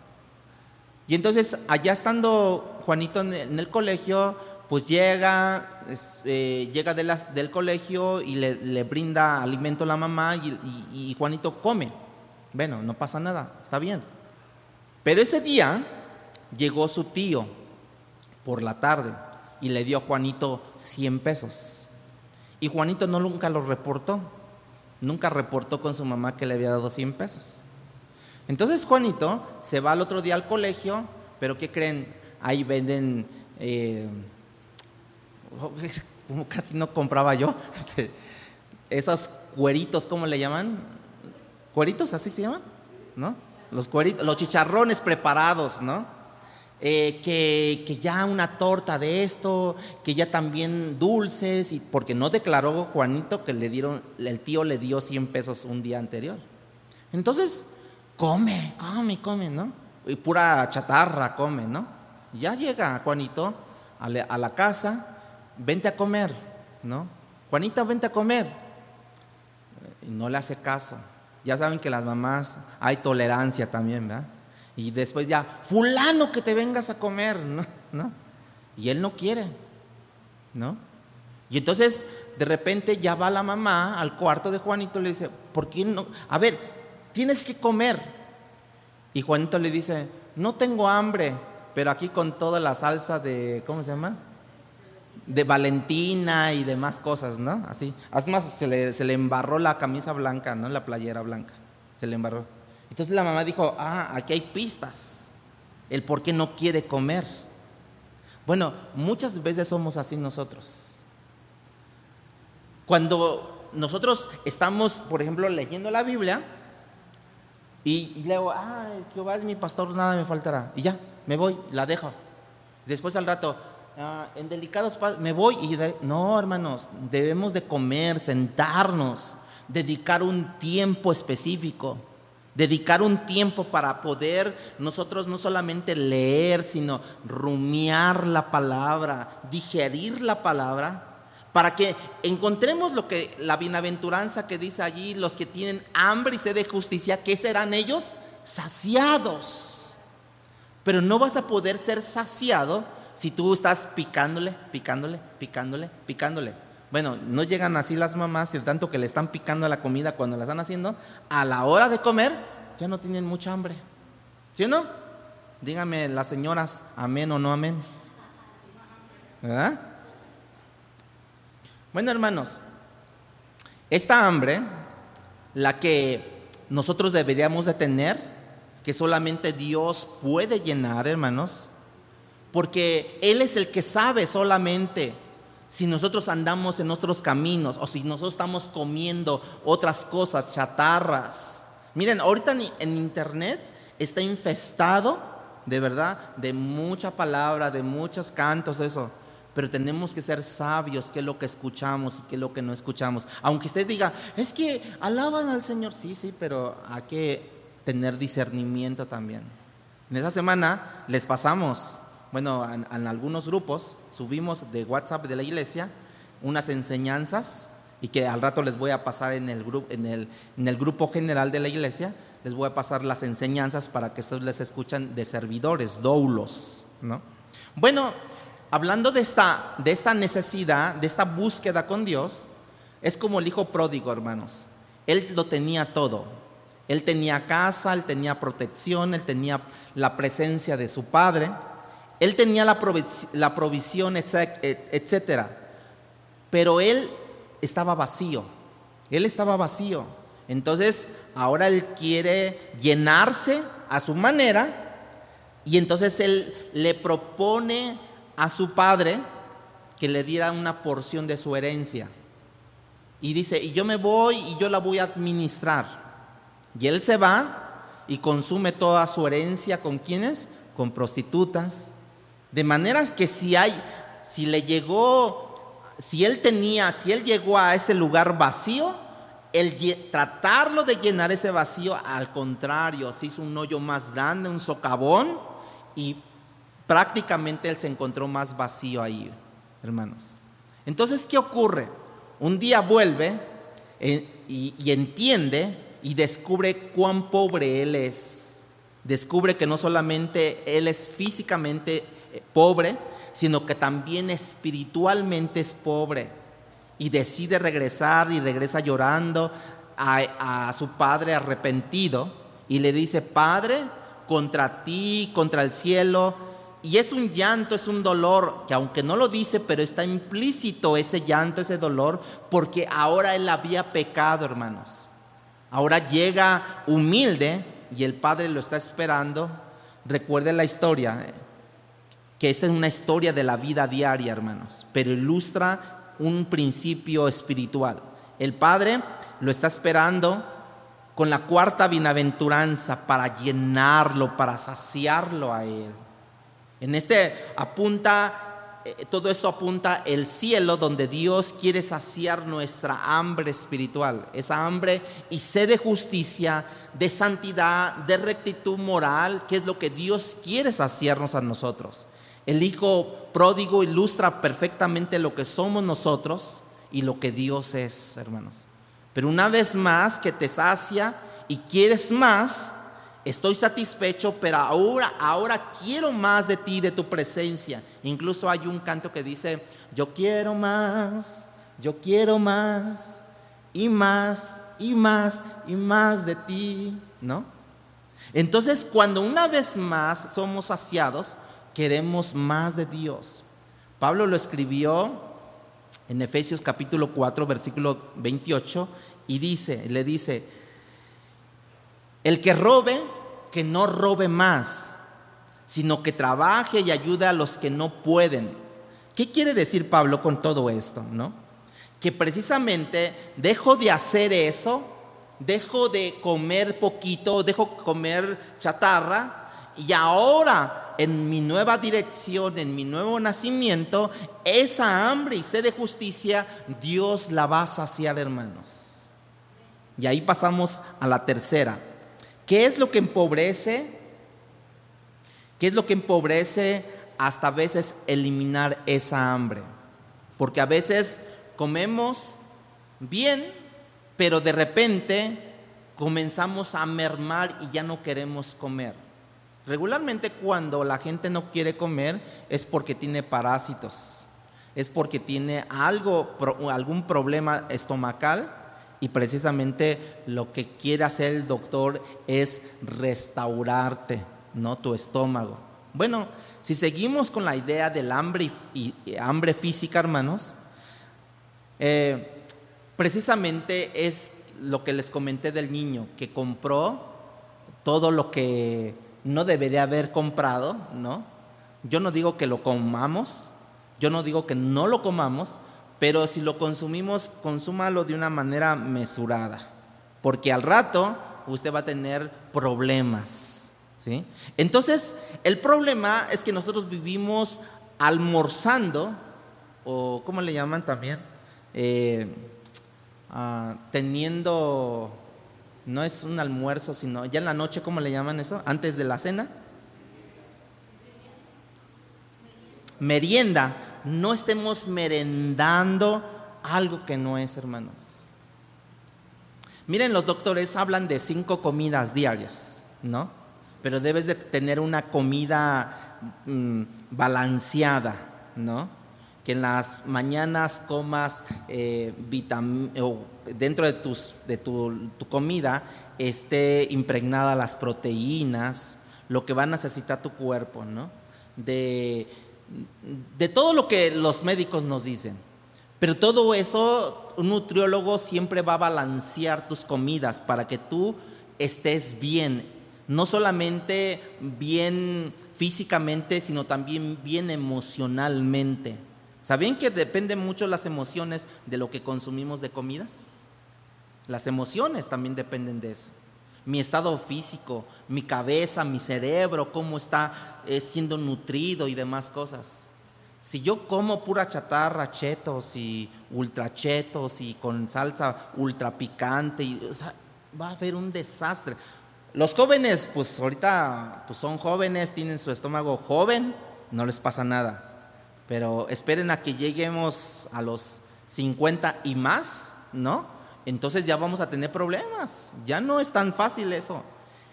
Y entonces allá estando Juanito en el colegio, pues llega del colegio y le brinda alimento a la mamá y Juanito come. Bueno, no pasa nada, está bien. Pero ese día llegó su tío por la tarde y le dio a Juanito 100 pesos. Y Juanito nunca lo reportó. Nunca reportó con su mamá que le había dado 100 pesos. Entonces Juanito se va al otro día al colegio, pero ¿qué creen? Ahí venden, como casi no compraba yo, esos cueritos, ¿cómo le llaman? ¿Cueritos así se llaman? ¿No? Los cueritos, los chicharrones preparados, ¿no? Que ya una torta de esto, que ya también dulces, y porque no declaró Juanito que el tío le dio 100 pesos un día anterior. Entonces, come, ¿no? y pura chatarra come, ¿no? Ya llega Juanito a la casa, vente a comer, ¿no? Juanita, vente a comer. Y no le hace caso. Ya saben que las mamás hay tolerancia también, ¿verdad? Y después ya, fulano, que te vengas a comer, ¿no? ¿No? Y él no quiere, ¿no? Y entonces de repente ya va la mamá al cuarto de Juanito y le dice, ¿por qué no? A ver, tienes que comer. Y Juanito le dice, no tengo hambre, pero aquí con toda la salsa de, ¿cómo se llama? De Valentina y demás cosas, ¿no? Así. Además se le embarró la camisa blanca, ¿no? La playera blanca, se le embarró. Entonces la mamá dijo, aquí hay pistas, el por qué no quiere comer. Bueno, muchas veces somos así nosotros. Cuando nosotros estamos, por ejemplo, leyendo la Biblia y leo, Jehová es mi pastor, nada me faltará. Y ya, me voy, la dejo. Después al rato, en delicados pasos, me voy no, hermanos, debemos de comer, sentarnos, dedicar un tiempo específico. Dedicar un tiempo para poder nosotros no solamente leer, sino rumiar la palabra, digerir la palabra, para que encontremos lo que la bienaventuranza que dice allí, los que tienen hambre y sed de justicia, ¿qué serán ellos? Saciados. Pero no vas a poder ser saciado si tú estás picándole. Bueno, no llegan así las mamás, y de tanto que le están picando a la comida cuando la están haciendo, a la hora de comer ya no tienen mucha hambre. ¿Sí o no? Díganme las señoras, amén o no amén. ¿Verdad? Bueno, hermanos, esta hambre, la que nosotros deberíamos de tener, que solamente Dios puede llenar, hermanos, porque Él es el que sabe solamente si nosotros andamos en nuestros caminos o si nosotros estamos comiendo otras cosas, chatarras. Miren, ahorita en internet está infestado, de verdad, de mucha palabra, de muchos cantos, eso. Pero tenemos que ser sabios qué es lo que escuchamos y qué es lo que no escuchamos. Aunque usted diga, es que alaban al Señor, sí, pero hay que tener discernimiento también. En esa semana les pasamos, bueno, en algunos grupos subimos de WhatsApp de la iglesia unas enseñanzas, y que al rato les voy a pasar en el grupo general de la iglesia, les voy a pasar las enseñanzas para que ustedes les escuchan de servidores, doulos, ¿no? Bueno, hablando de esta necesidad, de esta búsqueda con Dios, es como el hijo pródigo, hermanos. Él lo tenía todo. Él tenía casa, él tenía protección, él tenía la presencia de su padre, él tenía la provisión, etcétera. Pero él estaba vacío. Entonces, ahora él quiere llenarse a su manera, y entonces él le propone a su padre que le diera una porción de su herencia. Y dice, y yo me voy y yo la voy a administrar. Y él se va y consume toda su herencia. ¿Con quiénes? Con prostitutas. De manera que si él llegó a ese lugar vacío, tratarlo de llenar ese vacío, al contrario, se hizo un hoyo más grande, un socavón, y prácticamente él se encontró más vacío ahí, hermanos. Entonces, ¿qué ocurre? Un día vuelve y entiende y descubre cuán pobre él es. Descubre que no solamente él es físicamente pobre, sino que también espiritualmente es pobre, y decide regresar, y regresa llorando a su padre arrepentido, y le dice, Padre, contra ti, contra el cielo. Y es un llanto, es un dolor que aunque no lo dice, pero está implícito ese llanto, ese dolor, porque ahora él había pecado, hermanos. Ahora llega humilde y el padre lo está esperando. Recuerden la historia, que esa es una historia de la vida diaria, hermanos, pero ilustra un principio espiritual. El padre lo está esperando con la cuarta bienaventuranza para llenarlo, para saciarlo a él. En apunta todo esto apunta el cielo, donde Dios quiere saciar nuestra hambre espiritual, esa hambre y sed de justicia, de santidad, de rectitud moral, que es lo que Dios quiere saciarnos a nosotros. El hijo pródigo ilustra perfectamente lo que somos nosotros y lo que Dios es, hermanos. Pero una vez más que te sacia y quieres más, estoy satisfecho, pero ahora quiero más de ti, de tu presencia. Incluso hay un canto que dice: yo quiero más y más y más y más de ti, ¿no? Entonces, cuando una vez más somos saciados, queremos más de Dios. Pablo lo escribió en Efesios capítulo 4, versículo 28, y le dice: el que robe, que no robe más, sino que trabaje y ayude a los que no pueden. ¿Qué quiere decir Pablo con todo esto, no? Que precisamente dejo de hacer eso, dejo de comer poquito, dejo de comer chatarra, y ahora en mi nueva dirección, en mi nuevo nacimiento, esa hambre y sed de justicia, Dios la va a saciar, hermanos. Y ahí pasamos a la tercera. ¿Qué es lo que empobrece? ¿Qué es lo que empobrece hasta a veces eliminar esa hambre? Porque a veces comemos bien, pero de repente comenzamos a mermar y ya no queremos comer. Regularmente cuando la gente no quiere comer es porque tiene parásitos, es porque tiene algún problema estomacal, y precisamente lo que quiere hacer el doctor es restaurarte, ¿no? Tu estómago. Bueno, si seguimos con la idea del hambre y hambre física, hermanos, precisamente es lo que les comenté del niño que compró todo lo que no debería haber comprado, ¿no? Yo no digo que lo comamos, yo no digo que no lo comamos, pero si lo consumimos, consúmalo de una manera mesurada, porque al rato usted va a tener problemas, ¿sí? Entonces, el problema es que nosotros vivimos almorzando, o ¿cómo le llaman también? Teniendo, no es un almuerzo, sino ya en la noche, ¿cómo le llaman eso? Antes de la cena. Merienda. No estemos merendando algo que no es, hermanos. Miren, los doctores hablan de 5 comidas diarias, ¿no? Pero debes de tener una comida balanceada, ¿no? Que en las mañanas comas dentro de tu comida esté impregnada las proteínas, lo que va a necesitar tu cuerpo, ¿no? De todo lo que los médicos nos dicen. Pero todo eso, un nutriólogo siempre va a balancear tus comidas para que tú estés bien, no solamente bien físicamente, sino también bien emocionalmente. ¿Sabían que dependen mucho las emociones de lo que consumimos de comidas? Las emociones también dependen de eso. Mi estado físico, mi cabeza, mi cerebro, cómo está siendo nutrido y demás cosas. Si yo como pura chatarra, chetos y ultra chetos y con salsa ultra picante, o sea, va a haber un desastre. Los jóvenes, pues ahorita pues son jóvenes, tienen su estómago joven, no les pasa nada. Pero esperen a que lleguemos a los 50 y más, ¿no? Entonces ya vamos a tener problemas. Ya no es tan fácil eso.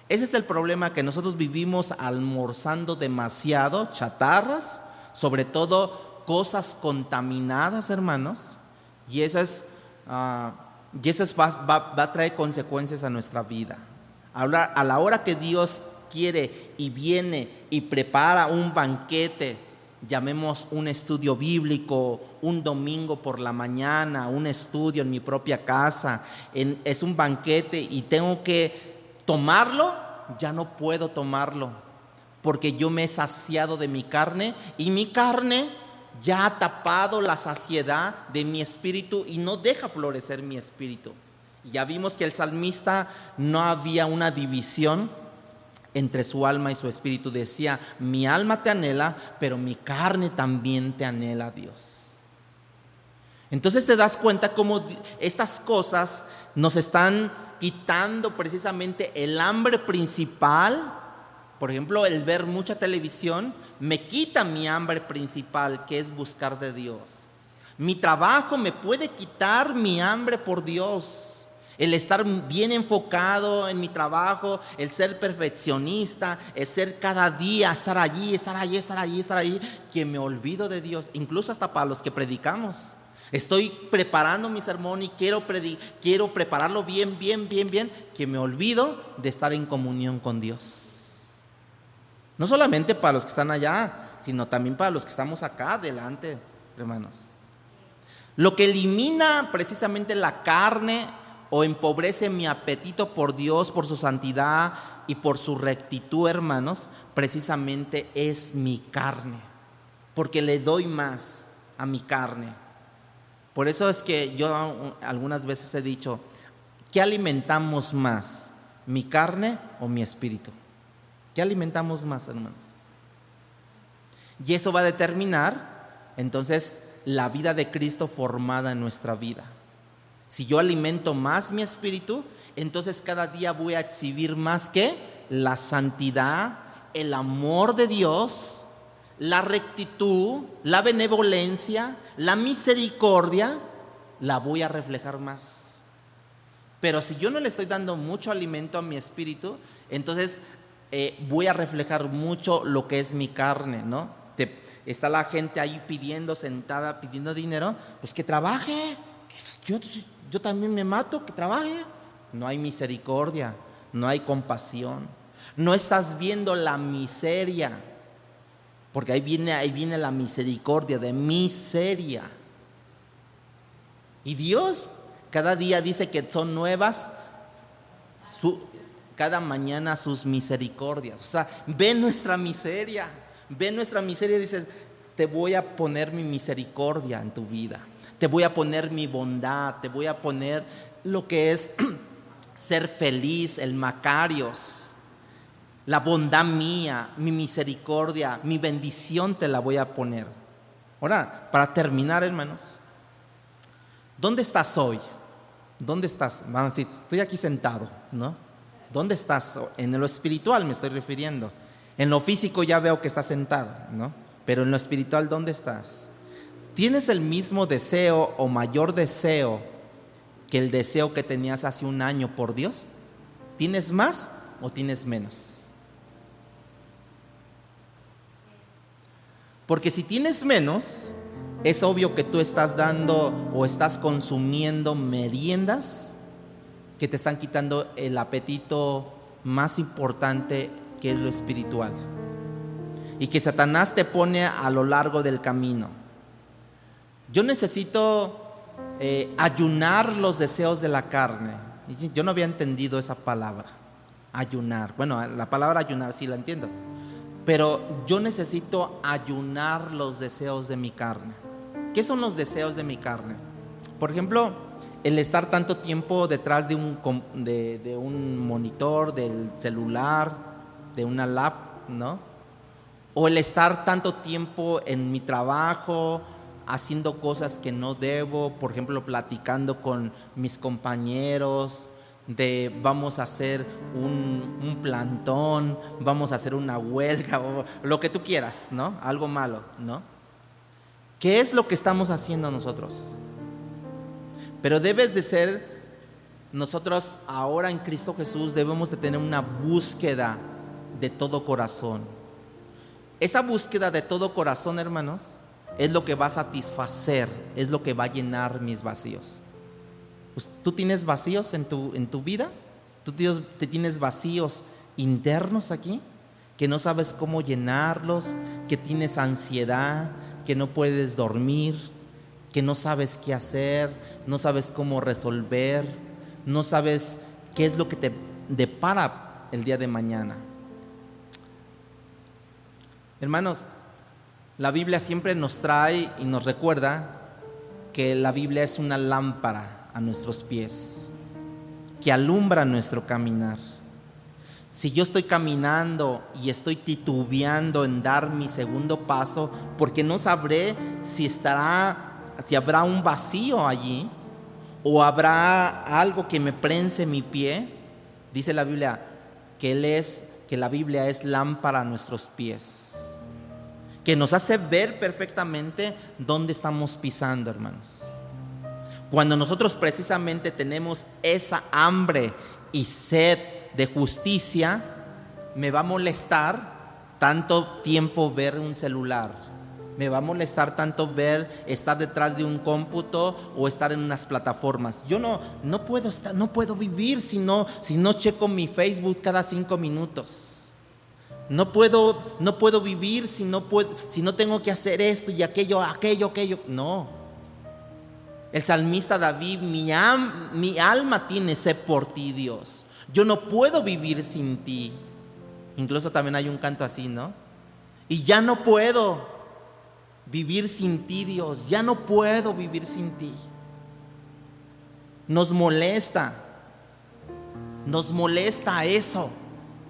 Ese es el problema, que nosotros vivimos almorzando demasiado chatarras, sobre todo cosas contaminadas, hermanos, y eso va a traer consecuencias a nuestra vida. Ahora, a la hora que Dios quiere y viene y prepara un banquete, llamemos un estudio bíblico, un domingo por la mañana, un estudio en mi propia casa, es un banquete y tengo que tomarlo, ya no puedo tomarlo, porque yo me he saciado de mi carne y mi carne ya ha tapado la saciedad de mi espíritu y no deja florecer mi espíritu. Ya vimos que el salmista no había una división entre su alma y su espíritu. Decía: mi alma te anhela, pero mi carne también te anhela, Dios. Entonces te das cuenta cómo estas cosas nos están quitando precisamente el hambre principal. Por ejemplo, el ver mucha televisión me quita mi hambre principal, que es buscar de Dios. Mi trabajo me puede quitar mi hambre por Dios. El estar bien enfocado en mi trabajo, el ser perfeccionista, el ser cada día, estar allí, que me olvido de Dios. Incluso hasta para los que predicamos. Estoy preparando mi sermón y quiero prepararlo bien, que me olvido de estar en comunión con Dios. No solamente para los que están allá, sino también para los que estamos acá adelante, hermanos. Lo que elimina precisamente la carne o empobrece mi apetito por Dios, por su santidad y por su rectitud, hermanos, precisamente es mi carne, porque le doy más a mi carne. Por eso es que yo algunas veces he dicho: ¿qué alimentamos más, mi carne o mi espíritu? ¿Qué alimentamos más, hermanos? Y eso va a determinar entonces la vida de Cristo formada en nuestra vida. Si yo alimento más mi espíritu, entonces cada día voy a exhibir más que la santidad, el amor de Dios, la rectitud, la benevolencia, la misericordia, la voy a reflejar más. Pero si yo no le estoy dando mucho alimento a mi espíritu, entonces voy a reflejar mucho lo que es mi carne, ¿no? Está la gente ahí sentada, pidiendo dinero, pues que trabaje. Yo también me mato, que trabaje. No hay misericordia, no hay compasión. No estás viendo la miseria, porque ahí viene la misericordia, de miseria. Y Dios cada día dice que son nuevas cada mañana sus misericordias. O sea, ve nuestra miseria y dices: te voy a poner mi misericordia en tu vida, te voy a poner mi bondad, te voy a poner lo que es ser feliz, el Macarios, la bondad mía, mi misericordia, mi bendición te la voy a poner. Ahora, para terminar, hermanos, ¿dónde estás hoy? ¿Dónde estás? Van a decir: estoy aquí sentado, ¿no? ¿Dónde estás? En lo espiritual me estoy refiriendo. En lo físico ya veo que estás sentado, ¿no? Pero en lo espiritual, ¿dónde estás? ¿Tienes el mismo deseo o mayor deseo que el deseo que tenías hace un año por Dios? ¿Tienes más o tienes menos? Porque si tienes menos, es obvio que tú estás dando o estás consumiendo meriendas que te están quitando el apetito más importante, que es lo espiritual, y que Satanás te pone a lo largo del camino. Yo necesito ayunar los deseos de la carne. Yo no había entendido esa palabra, ayunar. Bueno, la palabra ayunar sí la entiendo, pero yo necesito ayunar los deseos de mi carne. ¿Qué son los deseos de mi carne? Por ejemplo, el estar tanto tiempo detrás de un monitor, del celular, de una lap, ¿no? O el estar tanto tiempo en mi trabajo haciendo cosas que no debo, por ejemplo, platicando con mis compañeros de vamos a hacer un plantón, vamos a hacer una huelga o lo que tú quieras, ¿no? Algo malo, ¿no? ¿Qué es lo que estamos haciendo nosotros? Pero debe de ser, nosotros ahora en Cristo Jesús debemos de tener una búsqueda de todo corazón. Esa búsqueda de todo corazón, hermanos, es lo que va a satisfacer, es lo que va a llenar mis vacíos. Pues, ¿tú tienes vacíos en tu vida? ¿Tú tienes vacíos internos aquí? Que no sabes cómo llenarlos, que tienes ansiedad, que no puedes dormir, que no sabes qué hacer, no sabes cómo resolver, no sabes qué es lo que te depara el día de mañana. Hermanos, la Biblia siempre nos trae y nos recuerda que la Biblia es una lámpara a nuestros pies, que alumbra nuestro caminar. Si yo estoy caminando y estoy titubeando en dar mi segundo paso, porque no sabré si habrá un vacío allí o habrá algo que me prense mi pie. Dice la Biblia que la Biblia es lámpara a nuestros pies, que nos hace ver perfectamente dónde estamos pisando, hermanos. Cuando nosotros precisamente tenemos esa hambre y sed de justicia, me va a molestar tanto tiempo ver un celular, me va a molestar tanto estar detrás de un cómputo o estar en unas plataformas. Yo no puedo vivir si no checo mi Facebook cada 5 minutos. No puedo vivir si no tengo que hacer esto y aquello. No. El salmista David: mi alma tiene sed por ti, Dios. Yo no puedo vivir sin ti. Incluso también hay un canto así, ¿no? Y ya no puedo vivir sin ti, Dios. Ya no puedo vivir sin ti. Nos molesta eso.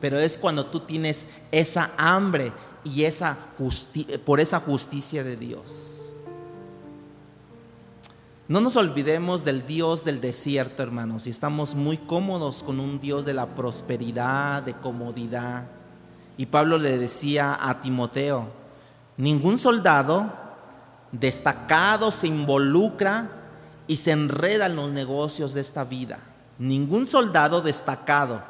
Pero es cuando tú tienes esa hambre y por esa justicia de Dios. No nos olvidemos del Dios del desierto, hermanos, y estamos muy cómodos con un Dios de la prosperidad, de comodidad. Y Pablo le decía a Timoteo: ningún soldado destacado se involucra y se enreda en los negocios de esta vida. Ningún soldado destacado,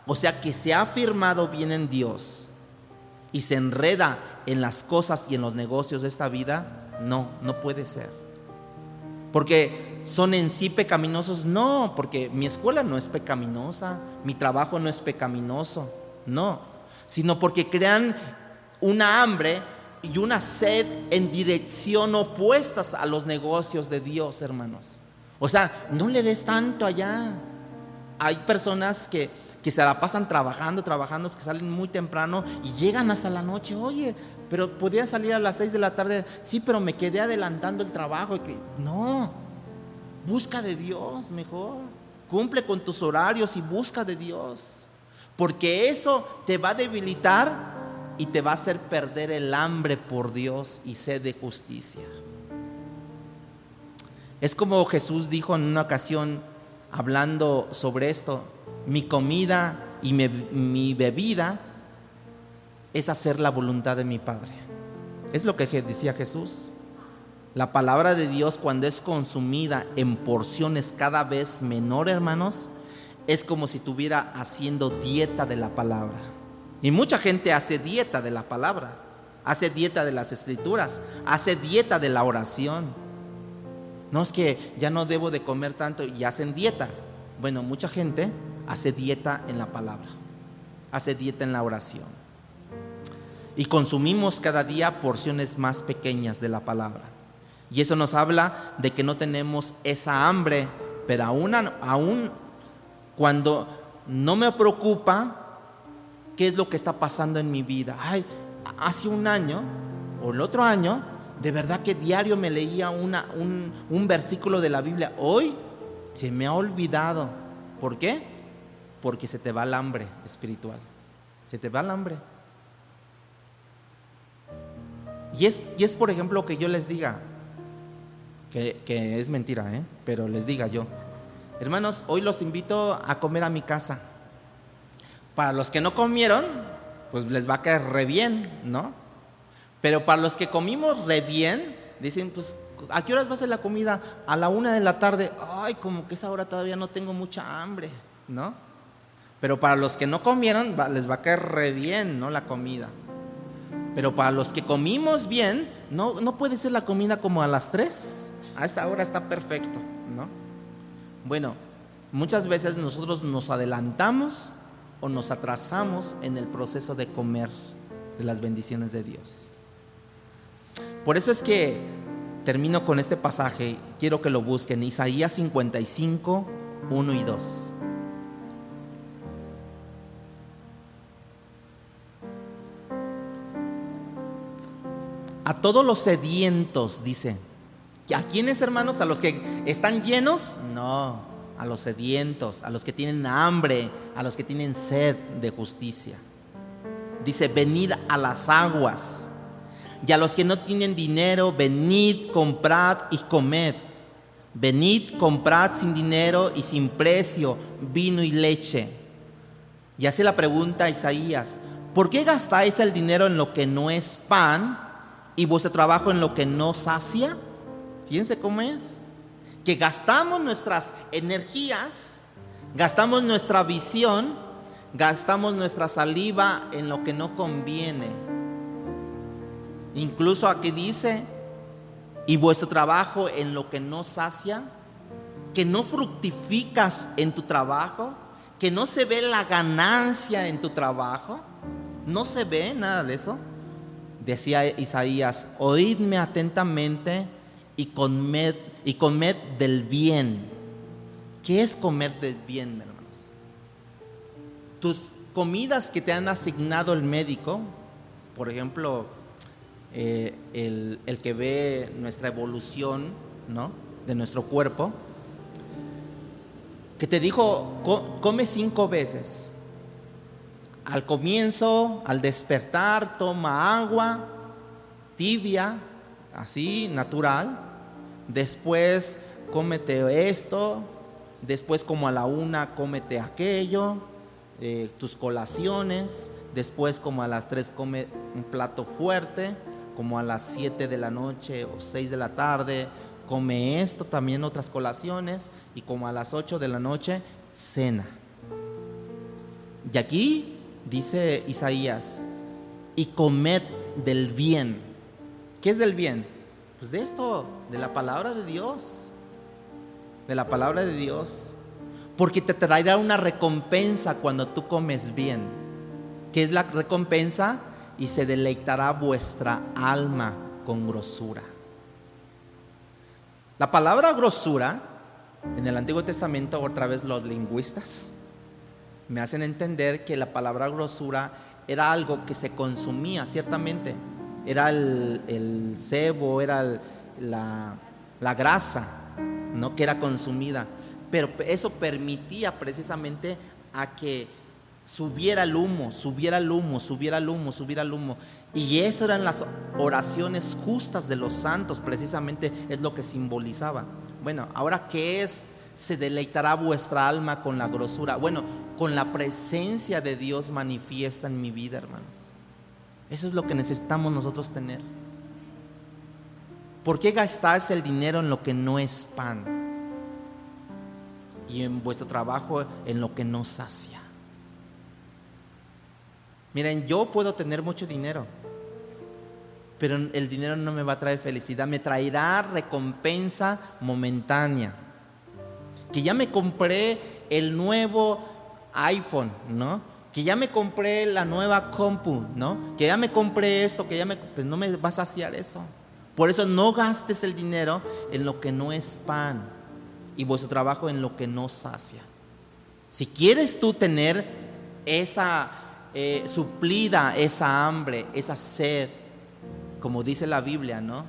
o sea, que se ha afirmado bien en Dios y se enreda en las cosas y en los negocios de esta vida, no puede ser. Porque son en sí pecaminosos, no, porque mi escuela no es pecaminosa, mi trabajo no es pecaminoso, no, sino porque crean una hambre y una sed en dirección opuestas a los negocios de Dios, hermanos. O sea, no le des tanto allá. Hay personas que se la pasan trabajando, que salen muy temprano y llegan hasta la noche. Oye, pero podía salir a las 6 de la tarde. Sí, pero me quedé adelantando el trabajo. No, busca de Dios mejor. Cumple con tus horarios y busca de Dios, porque eso te va a debilitar y te va a hacer perder el hambre por Dios y sed de justicia. Es como Jesús dijo en una ocasión, hablando sobre esto: mi comida y mi bebida es hacer la voluntad de mi Padre. Es lo que decía Jesús. La palabra de Dios, cuando es consumida en porciones cada vez menor, hermanos, es como si estuviera haciendo dieta de la palabra. Y mucha gente hace dieta de la palabra, hace dieta de las escrituras, hace dieta de la oración. No, es que ya no debo de comer tanto, y hacen dieta. Bueno, mucha gente hace dieta en la palabra, hace dieta en la oración, y consumimos cada día porciones más pequeñas de la palabra. Y eso nos habla de que no tenemos esa hambre. Pero aún cuando no me preocupa qué es lo que está pasando en mi vida. Hace un año o el otro año, de verdad que diario me leía un versículo de la Biblia. Hoy se me ha olvidado. ¿Por qué? Porque se te va el hambre espiritual. Se te va el hambre. Y es por ejemplo que yo les diga, que es mentira, pero les diga yo: hermanos, hoy los invito a comer a mi casa. Para los que no comieron, pues les va a caer re bien, ¿no? Pero para los que comimos re bien, dicen: pues, ¿a qué horas va a ser la comida? A la 1 de la tarde. Ay, como que esa hora todavía no tengo mucha hambre, ¿no? Pero para los que no comieron, les va a caer re bien, ¿no?, la comida. Pero para los que comimos bien, no puede ser la comida como a las 3. A esa hora está perfecto, ¿no? Bueno, muchas veces nosotros nos adelantamos o nos atrasamos en el proceso de comer de las bendiciones de Dios. Por eso es que termino con este pasaje. Quiero que lo busquen: Isaías 55, 1 y 2. A todos los sedientos, dice. ¿A quiénes, hermanos? ¿A los que están llenos? No, a los sedientos, a los que tienen hambre, a los que tienen sed de justicia. Dice, venid a las aguas, y a los que no tienen dinero, venid, comprad y comed. Venid, comprad sin dinero y sin precio vino y leche. Y hace la pregunta a Isaías, ¿por qué gastáis el dinero en lo que no es pan y vuestro trabajo en lo que no sacia? Fíjense cómo es, que gastamos nuestras energías, gastamos nuestra visión, gastamos nuestra saliva en lo que no conviene. Incluso aquí dice, y vuestro trabajo en lo que no sacia, que no fructificas en tu trabajo, que no se ve la ganancia en tu trabajo, no se ve nada de eso. Decía Isaías, oídme atentamente y comed del bien. ¿Qué es comer del bien, hermanos? Tus comidas que te han asignado el médico, por ejemplo, el que ve nuestra evolución, ¿no?, de nuestro cuerpo, que te dijo, come 5 veces. Al comienzo, al despertar, toma agua tibia, así, natural. Después, cómete esto. Después, como a la 1, cómete aquello, tus colaciones. Después, como a las 3, come un plato fuerte. Como a las 7 de la noche o 6 de la tarde, come esto, también otras colaciones. Y como a las 8 de la noche, cena. Y aquí dice Isaías, y comed del bien. ¿Qué es del bien? Pues de esto, de la palabra de Dios. De la palabra de Dios. Porque te traerá una recompensa cuando tú comes bien. ¿Qué es la recompensa? Y se deleitará vuestra alma con grosura. La palabra grosura, en el Antiguo Testamento, otra vez los lingüistas me hacen entender que la palabra grosura era algo que se consumía, ciertamente. Era el sebo, era la grasa, ¿no?, que era consumida. Pero eso permitía precisamente a que subiera el humo. Y esas eran las oraciones justas de los santos, precisamente es lo que simbolizaba. Bueno, ahora, ¿qué es? Se deleitará vuestra alma con la grosura. Bueno, con la presencia de Dios manifiesta en mi vida, hermanos. Eso es lo que necesitamos nosotros tener. ¿Por qué gastáis el dinero en lo que no es pan? Y en vuestro trabajo en lo que no sacia. Miren, yo puedo tener mucho dinero, pero el dinero no me va a traer felicidad, me traerá recompensa momentánea. Que ya me compré el nuevo iPhone, ¿no? Que ya me compré la nueva compu, ¿no? Que ya me compré esto, pues no me va a saciar eso. Por eso no gastes el dinero en lo que no es pan y vuestro trabajo en lo que no sacia. Si quieres tú tener suplida esa hambre, esa sed, como dice la Biblia, ¿no?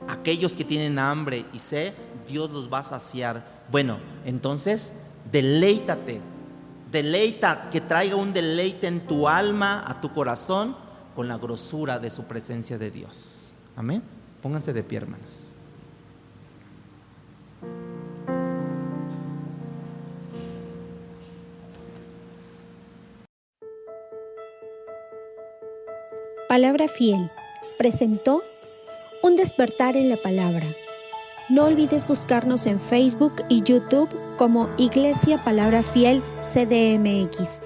Aquellos que tienen hambre y sed, Dios los va a saciar. Bueno, entonces deleita, que traiga un deleite en tu alma, a tu corazón, con la grosura de su presencia de Dios. Amén. Pónganse de pie, hermanos. Palabra Fiel presentó Un despertar en la palabra. No olvides buscarnos en Facebook y YouTube como Iglesia Palabra Fiel CDMX